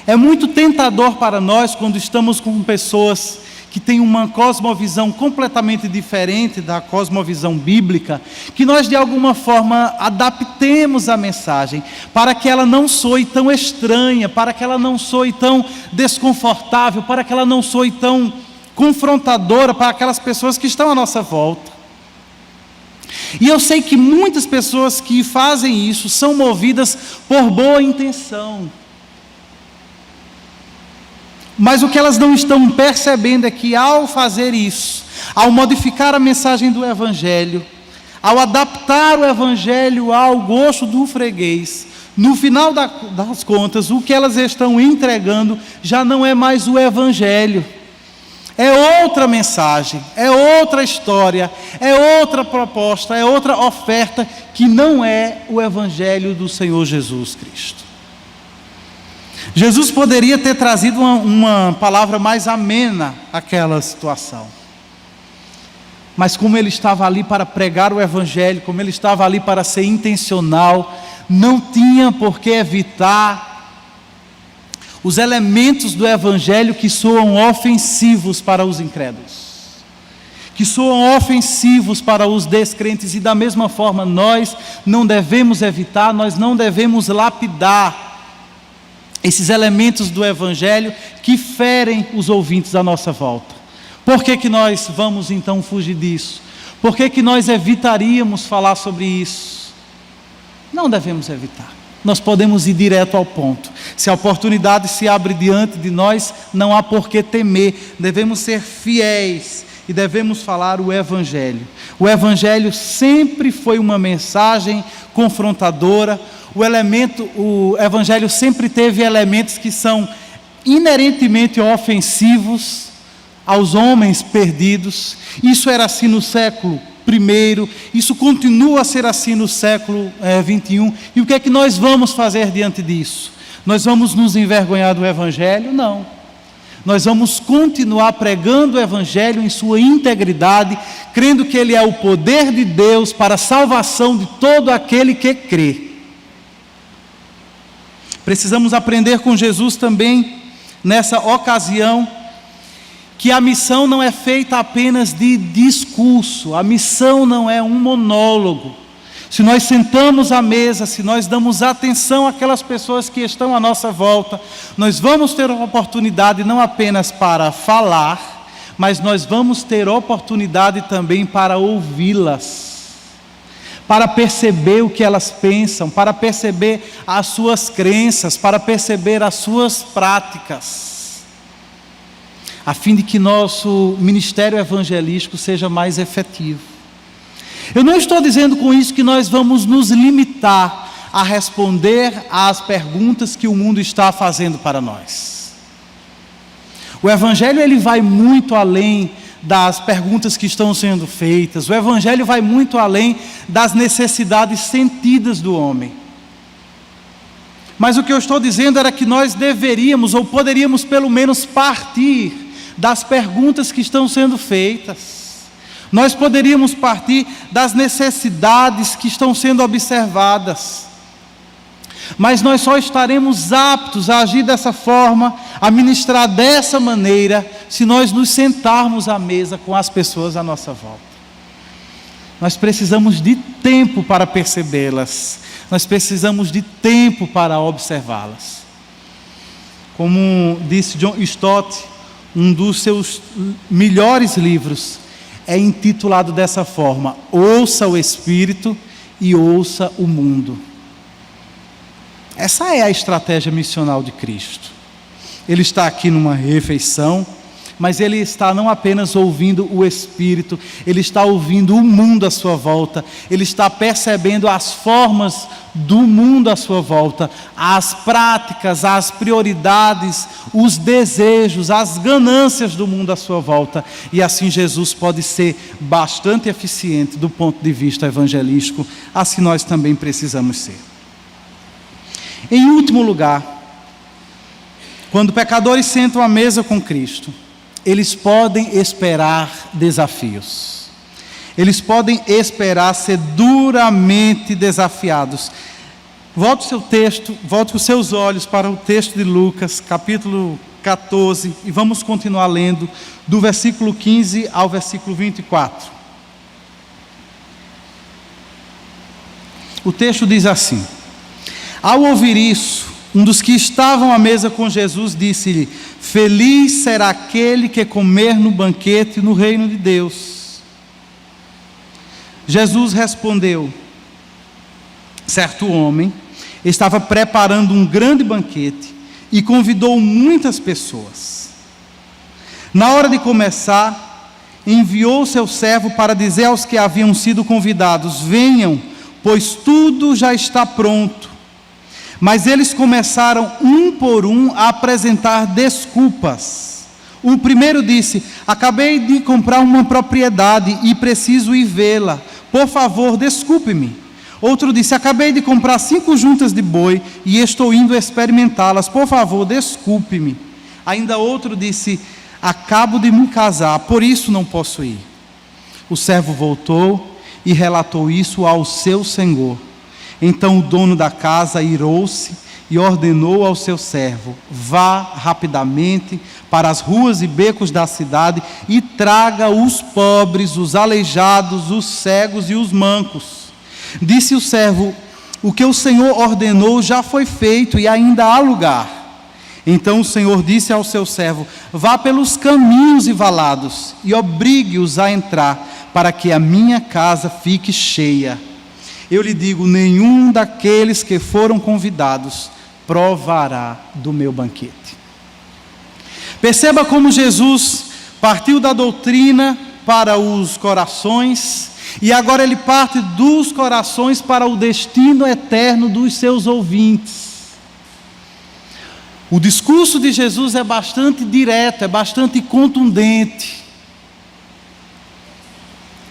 É muito tentador para nós, quando estamos com pessoas que têm uma cosmovisão completamente diferente da cosmovisão bíblica, que nós de alguma forma adaptemos a mensagem para que ela não soe tão estranha, para que ela não soe tão desconfortável, para que ela não soe tão confrontadora para aquelas pessoas que estão à nossa volta. E eu sei que muitas pessoas que fazem isso são movidas por boa intenção. Mas o que elas não estão percebendo é que ao fazer isso, ao modificar a mensagem do Evangelho, ao adaptar o Evangelho ao gosto do freguês, no final das contas, o que elas estão entregando já não é mais o Evangelho. É outra mensagem, é outra história, é outra proposta, é outra oferta que não é o Evangelho do Senhor Jesus Cristo. Jesus poderia ter trazido uma palavra mais amena àquela situação. Mas como ele estava ali para pregar o Evangelho, como ele estava ali para ser intencional, não tinha por que evitar os elementos do Evangelho que soam ofensivos para os incrédulos, que soam ofensivos para os descrentes, e da mesma forma nós não devemos evitar, nós não devemos lapidar esses elementos do Evangelho que ferem os ouvintes à nossa volta. Por que nós vamos então fugir disso? Por que nós evitaríamos falar sobre isso? Não devemos evitar. Nós podemos ir direto ao ponto. Se a oportunidade se abre diante de nós, não há por que temer. Devemos ser fiéis e devemos falar o Evangelho. O Evangelho sempre foi uma mensagem confrontadora. O Evangelho sempre teve elementos que são inerentemente ofensivos aos homens perdidos. Isso era assim no século I, isso continua a ser assim no século XXI. E o que é que nós vamos fazer diante disso? Nós vamos nos envergonhar do Evangelho? Não. Nós vamos continuar pregando o Evangelho em sua integridade, crendo que ele é o poder de Deus para a salvação de todo aquele que crê. Precisamos aprender com Jesus também, nessa ocasião, que a missão não é feita apenas de discurso, a missão não é um monólogo. Se nós sentamos à mesa, se nós damos atenção àquelas pessoas que estão à nossa volta, nós vamos ter a oportunidade não apenas para falar, mas nós vamos ter oportunidade também para ouvi-las, para perceber o que elas pensam, para perceber as suas crenças, para perceber as suas práticas, a fim de que nosso ministério evangelístico seja mais efetivo. Eu não estou dizendo com isso que nós vamos nos limitar a responder às perguntas que o mundo está fazendo para nós. O Evangelho ele vai muito além das perguntas que estão sendo feitas. O Evangelho vai muito além das necessidades sentidas do homem. Mas o que eu estou dizendo era que nós deveríamos, ou poderíamos pelo menos partir das perguntas que estão sendo feitas. Nós poderíamos partir das necessidades que estão sendo observadas. Mas nós só estaremos aptos a agir dessa forma, a ministrar dessa maneira, se nós nos sentarmos à mesa com as pessoas à nossa volta. Nós precisamos de tempo para percebê-las. Nós precisamos de tempo para observá-las. Como disse John Stott, um dos seus melhores livros é intitulado dessa forma: Ouça o Espírito e ouça o mundo. Essa é a estratégia missional de Cristo. Ele está aqui numa refeição, mas ele está não apenas ouvindo o Espírito, ele está ouvindo o mundo à sua volta, ele está percebendo as formas do mundo à sua volta, as práticas, as prioridades, os desejos, as ganâncias do mundo à sua volta, e assim Jesus pode ser bastante eficiente do ponto de vista evangelístico, assim nós também precisamos ser. Em último lugar, quando pecadores sentam à mesa com Cristo, eles podem esperar desafios. Eles podem esperar ser duramente desafiados. Volte o seu texto, volte os seus olhos para o texto de Lucas, capítulo 14, e vamos continuar lendo do versículo 15 ao versículo 24. O texto diz assim: Ao ouvir isso, um dos que estavam à mesa com Jesus disse-lhe: Feliz será aquele que comer no banquete no reino de Deus. Jesus respondeu: Certo homem estava preparando um grande banquete e convidou muitas pessoas. Na hora de começar, enviou seu servo para dizer aos que haviam sido convidados: Venham, pois tudo já está pronto. Mas eles começaram um por um a apresentar desculpas. O primeiro disse: Acabei de comprar uma propriedade e preciso ir vê-la. Por favor, desculpe-me. Outro disse: Acabei de comprar 5 juntas de boi e estou indo experimentá-las. Por favor, desculpe-me. Ainda outro disse: Acabo de me casar, por isso não posso ir. O servo voltou e relatou isso ao seu senhor. Então o dono da casa irou-se e ordenou ao seu servo: Vá rapidamente para as ruas e becos da cidade e traga os pobres, os aleijados, os cegos e os mancos. Disse o servo: O que o Senhor ordenou já foi feito e ainda há lugar. Então o Senhor disse ao seu servo: Vá pelos caminhos e valados e obrigue-os a entrar, para que a minha casa fique cheia. Eu lhe digo, nenhum daqueles que foram convidados provará do meu banquete. Perceba como Jesus partiu da doutrina para os corações, e agora ele parte dos corações para o destino eterno dos seus ouvintes. O discurso de Jesus é bastante direto, é bastante contundente.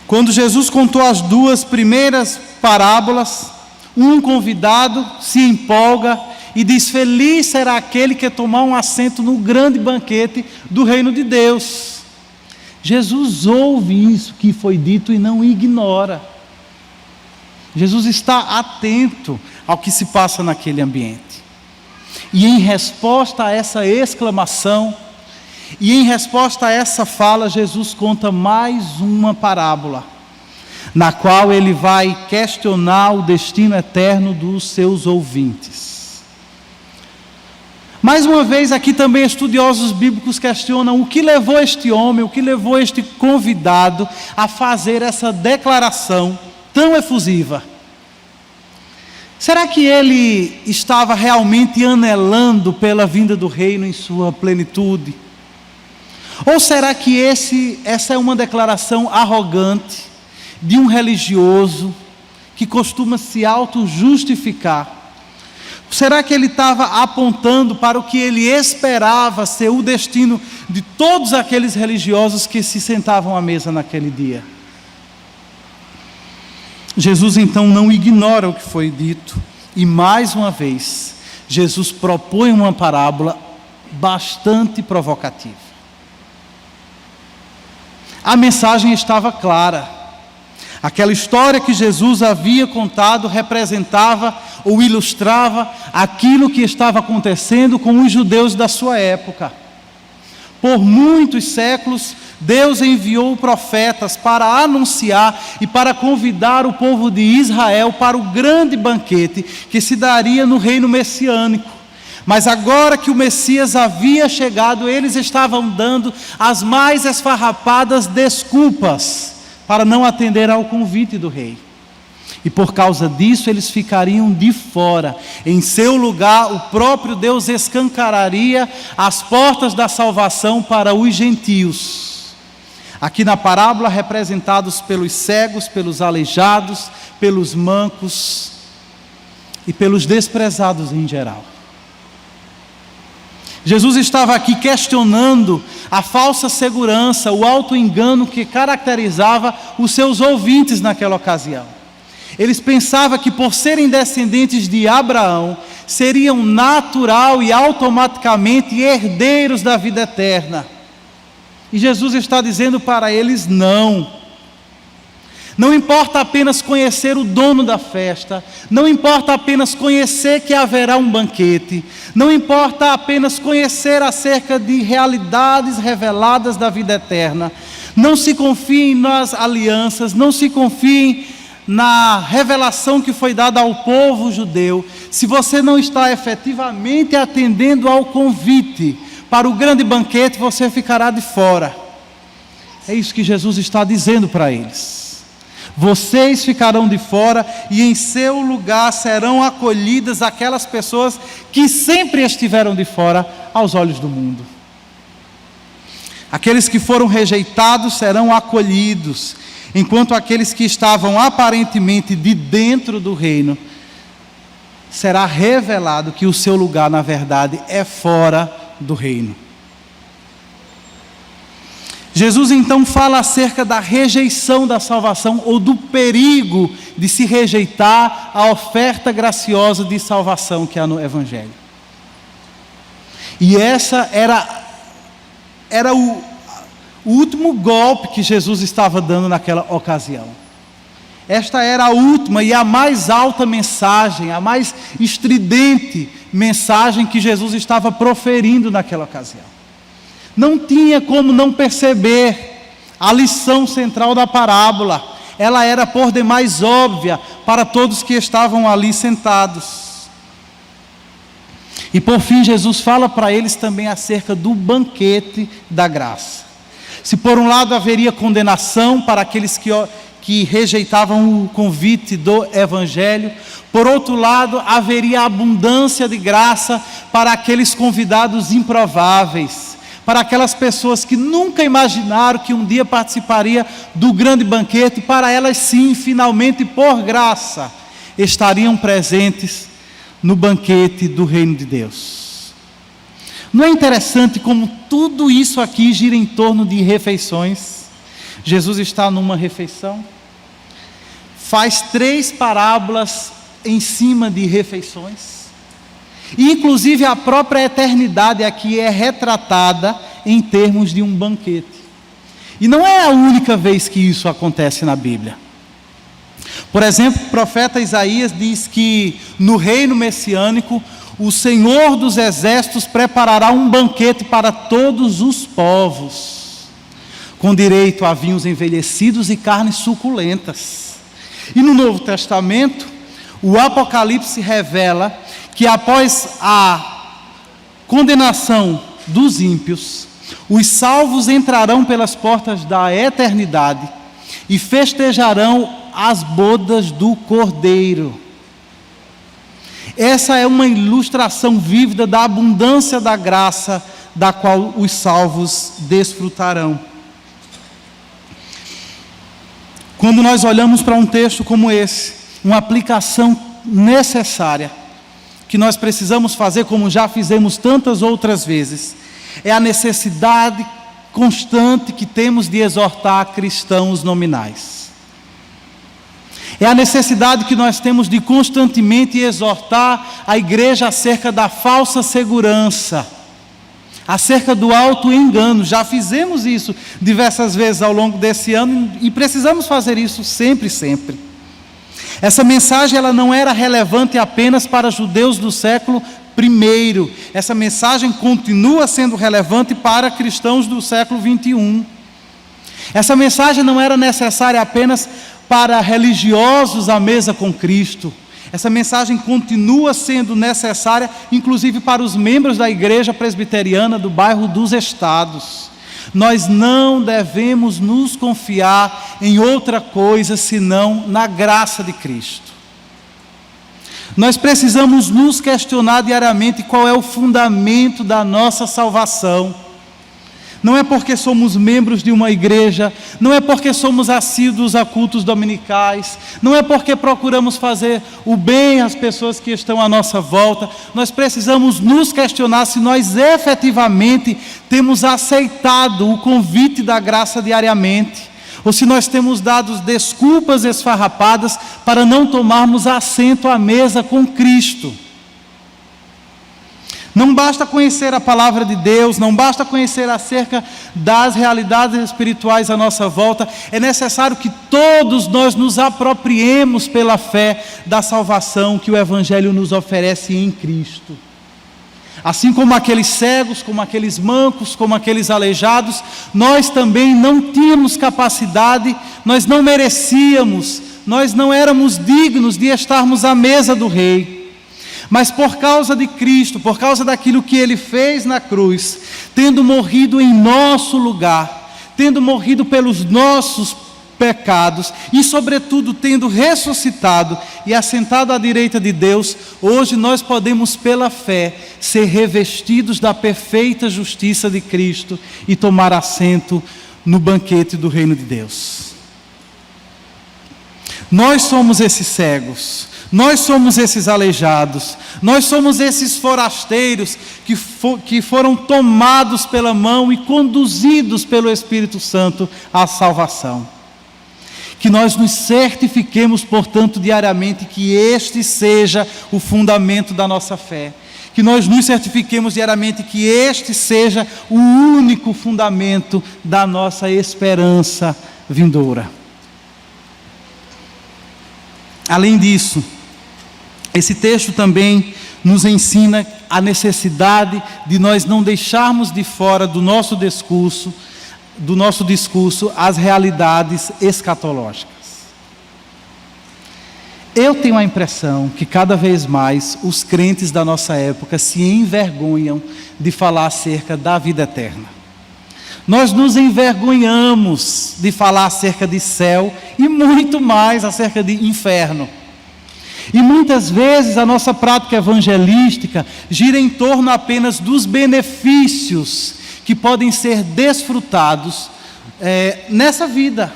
Quando Jesus contou as 2 primeiras parábolas, um convidado se empolga e diz: Feliz será aquele que tomar um assento no grande banquete do reino de Deus. Jesus ouve isso que foi dito e não ignora. Jesus está atento ao que se passa naquele ambiente. E em resposta a essa exclamação, e em resposta a essa fala, Jesus conta mais uma parábola, na qual ele vai questionar o destino eterno dos seus ouvintes. Mais uma vez, aqui também estudiosos bíblicos questionam o que levou este homem, o que levou este convidado a fazer essa declaração tão efusiva. Será que ele estava realmente anelando pela vinda do reino em sua plenitude? Ou será que essa é uma declaração arrogante de um religioso que costuma se auto-justificar? Será que ele estava apontando para o que ele esperava ser o destino de todos aqueles religiosos que se sentavam à mesa naquele dia? Jesus então não ignora o que foi dito e mais uma vez Jesus propõe uma parábola bastante provocativa. A mensagem estava clara. Aquela história que Jesus havia contado representava ou ilustrava aquilo que estava acontecendo com os judeus da sua época. Por muitos séculos, Deus enviou profetas para anunciar e para convidar o povo de Israel para o grande banquete que se daria no reino messiânico. Mas agora que o Messias havia chegado, eles estavam dando as mais esfarrapadas desculpas para não atender ao convite do rei. E por causa disso eles ficariam de fora. Em seu lugar, o próprio Deus escancararia as portas da salvação para os gentios. Aqui na parábola, representados pelos cegos, pelos aleijados, pelos mancos e pelos desprezados em geral. Jesus estava aqui questionando a falsa segurança, o auto-engano que caracterizava os seus ouvintes naquela ocasião. Eles pensavam que por serem descendentes de Abraão, seriam natural e automaticamente herdeiros da vida eterna. E Jesus está dizendo para eles não. Não importa apenas conhecer o dono da festa, não importa apenas conhecer que haverá um banquete, não importa apenas conhecer acerca de realidades reveladas da vida eterna. Não se confiem nas alianças, não se confiem na revelação que foi dada ao povo judeu, se você não está efetivamente atendendo ao convite para o grande banquete, você ficará de fora. É isso que Jesus está dizendo para eles. Vocês ficarão de fora e em seu lugar serão acolhidas aquelas pessoas que sempre estiveram de fora aos olhos do mundo. Aqueles que foram rejeitados serão acolhidos, enquanto aqueles que estavam aparentemente de dentro do reino, será revelado que o seu lugar, na verdade, é fora do reino. Jesus então fala acerca da rejeição da salvação, ou do perigo de se rejeitar a oferta graciosa de salvação que há no Evangelho. E essa era o último golpe que Jesus estava dando naquela ocasião. Esta era a última e a mais alta mensagem, a mais estridente mensagem que Jesus estava proferindo naquela ocasião. Não tinha como não perceber a lição central da parábola. Ela era por demais óbvia para todos que estavam ali sentados. E por fim Jesus fala para eles também acerca do banquete da graça. Se por um lado haveria condenação para aqueles que rejeitavam o convite do Evangelho, por outro lado haveria abundância de graça para aqueles convidados improváveis, para aquelas pessoas que nunca imaginaram que um dia participaria do grande banquete. Para elas sim, finalmente por graça, estariam presentes no banquete do reino de Deus. Não é interessante como tudo isso aqui gira em torno de refeições? Jesus está numa refeição, faz 3 parábolas em cima de refeições, e inclusive a própria eternidade aqui é retratada em termos de um banquete. E não é a única vez que isso acontece na Bíblia. Por exemplo, o profeta Isaías diz que no reino messiânico, o Senhor dos exércitos preparará um banquete para todos os povos, com direito a vinhos envelhecidos e carnes suculentas. E no Novo Testamento, o Apocalipse revela que após a condenação dos ímpios, os salvos entrarão pelas portas da eternidade e festejarão as bodas do Cordeiro. Essa é uma ilustração vívida da abundância da graça da qual os salvos desfrutarão. Quando nós olhamos para um texto como esse, uma aplicação necessária, que nós precisamos fazer, como já fizemos tantas outras vezes, é a necessidade constante que temos de exortar cristãos nominais. É a necessidade que nós temos de constantemente exortar a igreja acerca da falsa segurança, acerca do auto-engano. Já fizemos isso diversas vezes ao longo desse ano e precisamos fazer isso sempre, sempre. Essa mensagem ela não era relevante apenas para judeus do século I. Essa mensagem continua sendo relevante para cristãos do século XXI. Essa mensagem não era necessária apenas para religiosos à mesa com Cristo. Essa mensagem continua sendo necessária, inclusive para os membros da Igreja Presbiteriana do bairro dos Estados. Nós não devemos nos confiar em outra coisa senão na graça de Cristo. Nós precisamos nos questionar diariamente qual é o fundamento da nossa salvação. Não é porque somos membros de uma igreja, não é porque somos assíduos a cultos dominicais, não é porque procuramos fazer o bem às pessoas que estão à nossa volta. Nós precisamos nos questionar se nós efetivamente temos aceitado o convite da graça diariamente, ou se nós temos dado desculpas esfarrapadas para não tomarmos assento à mesa com Cristo. Não basta conhecer a palavra de Deus, não basta conhecer acerca das realidades espirituais à nossa volta, é necessário que todos nós nos apropriemos pela fé da salvação que o Evangelho nos oferece em Cristo. Assim como aqueles cegos, como aqueles mancos, como aqueles aleijados, nós também não tínhamos capacidade, nós não merecíamos, nós não éramos dignos de estarmos à mesa do Rei. Mas por causa de Cristo, por causa daquilo que Ele fez na cruz, tendo morrido em nosso lugar, tendo morrido pelos nossos pecados e sobretudo tendo ressuscitado e assentado à direita de Deus, hoje nós podemos pela fé ser revestidos da perfeita justiça de Cristo e tomar assento no banquete do reino de Deus. Nós somos esses cegos, nós somos esses aleijados, nós somos esses forasteiros que foram tomados pela mão e conduzidos pelo Espírito Santo à salvação. Que nós nos certifiquemos, portanto, diariamente que este seja o fundamento da nossa fé. Que nós nos certifiquemos diariamente que este seja o único fundamento da nossa esperança vindoura. Além disso, esse texto também nos ensina a necessidade de nós não deixarmos de fora do nosso discurso as realidades escatológicas. Eu tenho a impressão que cada vez mais os crentes da nossa época se envergonham de falar acerca da vida eterna. Nós nos envergonhamos de falar acerca de céu e muito mais acerca de inferno. E muitas vezes a nossa prática evangelística gira em torno apenas dos benefícios que podem ser desfrutados nessa vida,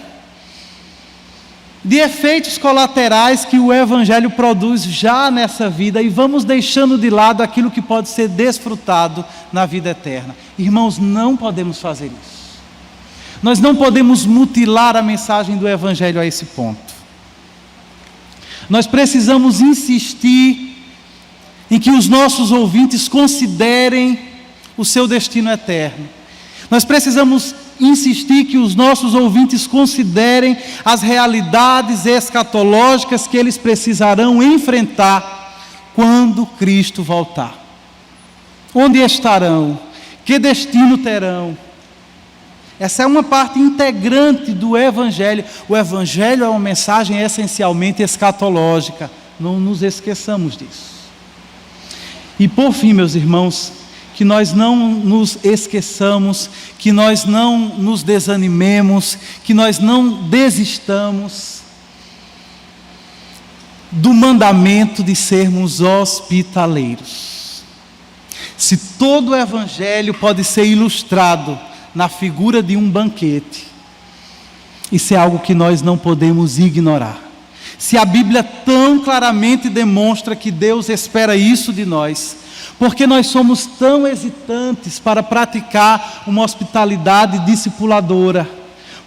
de efeitos colaterais que o Evangelho produz já nessa vida, e vamos deixando de lado aquilo que pode ser desfrutado na vida eterna. Irmãos, não podemos fazer isso. Nós não podemos mutilar a mensagem do Evangelho a esse ponto. Nós precisamos insistir em que os nossos ouvintes considerem o seu destino eterno. Nós precisamos insistir que os nossos ouvintes considerem as realidades escatológicas que eles precisarão enfrentar quando Cristo voltar. Onde estarão? Que destino terão? Essa é uma parte integrante do Evangelho. O Evangelho é uma mensagem essencialmente escatológica. Não nos esqueçamos disso. E por fim, meus irmãos, que nós não nos esqueçamos, que nós não nos desanimemos, que nós não desistamos do mandamento de sermos hospitaleiros. Se todo o Evangelho pode ser ilustrado na figura de um banquete, isso é algo que nós não podemos ignorar. Se a Bíblia tão claramente demonstra que Deus espera isso de nós, por que nós somos tão hesitantes para praticar uma hospitalidade discipuladora?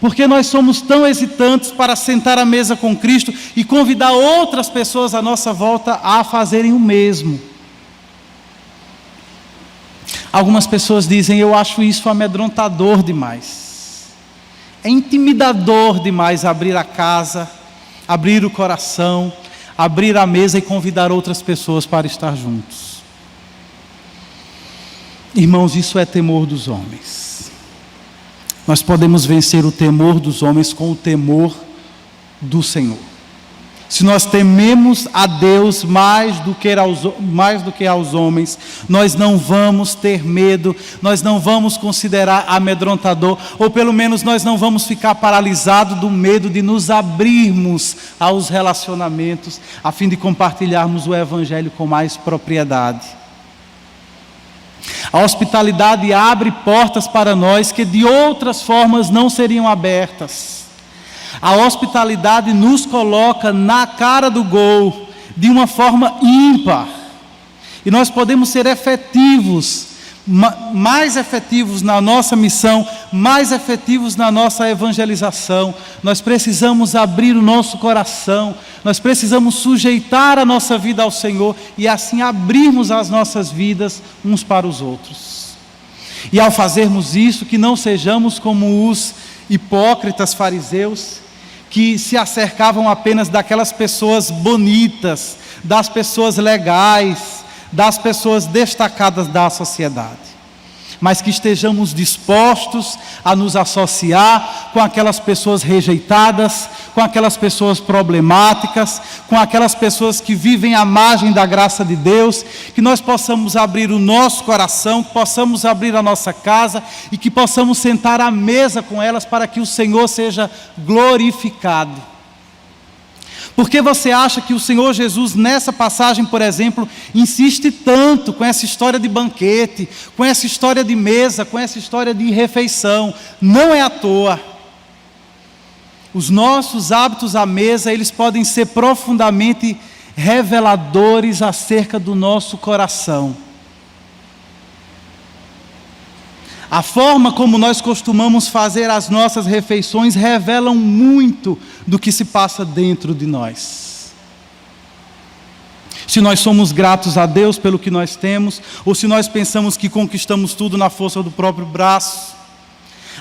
Por que nós somos tão hesitantes para sentar à mesa com Cristo e convidar outras pessoas à nossa volta a fazerem o mesmo? Algumas pessoas dizem: eu acho isso amedrontador demais. É intimidador demais abrir a casa, abrir o coração, abrir a mesa e convidar outras pessoas para estar juntos. Irmãos, isso é temor dos homens. Nós podemos vencer o temor dos homens com o temor do Senhor. Se nós tememos a Deus mais do que aos homens, nós não vamos ter medo, nós não vamos considerar amedrontador, ou pelo menos nós não vamos ficar paralisados do medo de nos abrirmos aos relacionamentos, a fim de compartilharmos o Evangelho com mais propriedade. A hospitalidade abre portas para nós que de outras formas não seriam abertas. A hospitalidade nos coloca na cara do gol, de uma forma ímpar. E nós podemos ser efetivos, mais efetivos na nossa missão, mais efetivos na nossa evangelização. Nós precisamos abrir o nosso coração, nós precisamos sujeitar a nossa vida ao Senhor e assim abrirmos as nossas vidas uns para os outros. E ao fazermos isso, que não sejamos como os hipócritas fariseus, que se acercavam apenas daquelas pessoas bonitas, das pessoas legais, das pessoas destacadas da sociedade, mas que estejamos dispostos a nos associar com aquelas pessoas rejeitadas, com aquelas pessoas problemáticas, com aquelas pessoas que vivem à margem da graça de Deus, que nós possamos abrir o nosso coração, que possamos abrir a nossa casa e que possamos sentar à mesa com elas para que o Senhor seja glorificado. Por que você acha que o Senhor Jesus, nessa passagem, por exemplo, insiste tanto com essa história de banquete, com essa história de mesa, com essa história de refeição? Não é à toa. Os nossos hábitos à mesa, eles podem ser profundamente reveladores acerca do nosso coração. A forma como nós costumamos fazer as nossas refeições revelam muito do que se passa dentro de nós. Se nós somos gratos a Deus pelo que nós temos, ou se nós pensamos que conquistamos tudo na força do próprio braço.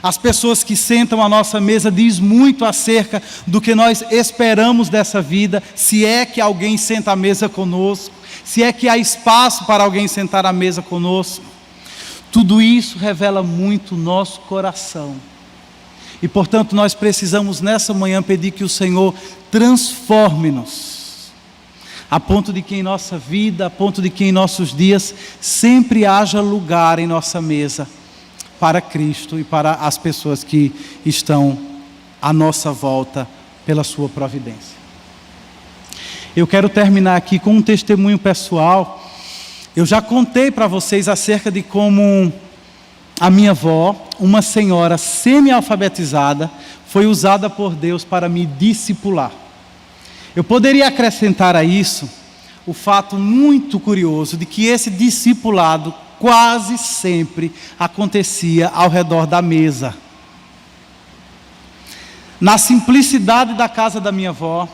As pessoas que sentam à nossa mesa diz muito acerca do que nós esperamos dessa vida, se é que alguém senta à mesa conosco, se é que há espaço para alguém sentar à mesa conosco. Tudo isso revela muito o nosso coração. E, portanto, nós precisamos nessa manhã pedir que o Senhor transforme-nos, a ponto de que em nossa vida, a ponto de que em nossos dias, sempre haja lugar em nossa mesa para Cristo e para as pessoas que estão à nossa volta pela sua providência. Eu quero terminar aqui com um testemunho pessoal. Eu já contei para vocês acerca de como a minha avó, uma senhora semi-alfabetizada, foi usada por Deus para me discipular. Eu poderia acrescentar a isso o fato muito curioso de que esse discipulado quase sempre acontecia ao redor da mesa. Na simplicidade da casa da minha avó,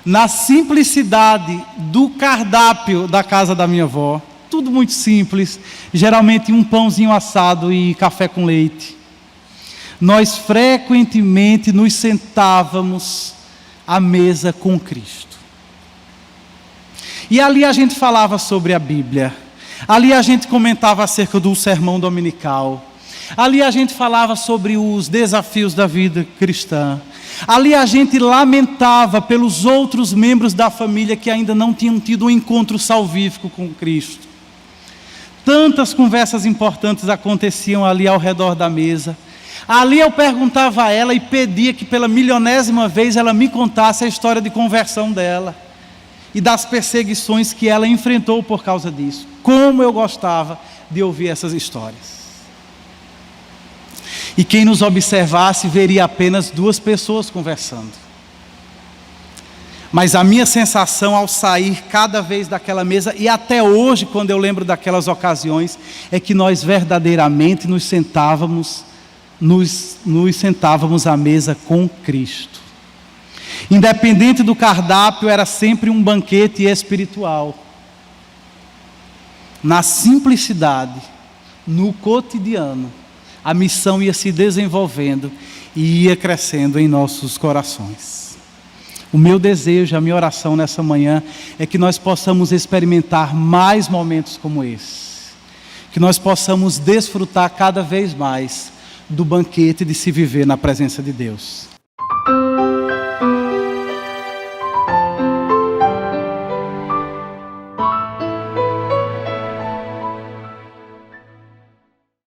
na simplicidade do cardápio da casa da minha avó, tudo muito simples, geralmente um pãozinho assado e café com leite. Nós frequentemente nos sentávamos à mesa com Cristo. E ali a gente falava sobre a Bíblia, ali a gente comentava acerca do sermão dominical, ali a gente falava sobre os desafios da vida cristã, ali a gente lamentava pelos outros membros da família que ainda não tinham tido um encontro salvífico com Cristo. Tantas conversas importantes aconteciam ali ao redor da mesa. Ali eu perguntava a ela e pedia que pela milionésima vez ela me contasse a história de conversão dela e das perseguições que ela enfrentou por causa disso. Como eu gostava de ouvir essas histórias. E quem nos observasse veria apenas duas pessoas conversando. Mas a minha sensação ao sair cada vez daquela mesa, e até hoje quando eu lembro daquelas ocasiões, é que nós verdadeiramente nos sentávamos à mesa com Cristo. Independente do cardápio, era sempre um banquete espiritual. Na simplicidade, no cotidiano, a missão ia se desenvolvendo e ia crescendo em nossos corações. O meu desejo, a minha oração nessa manhã é que nós possamos experimentar mais momentos como esse, que nós possamos desfrutar cada vez mais do banquete de se viver na presença de Deus.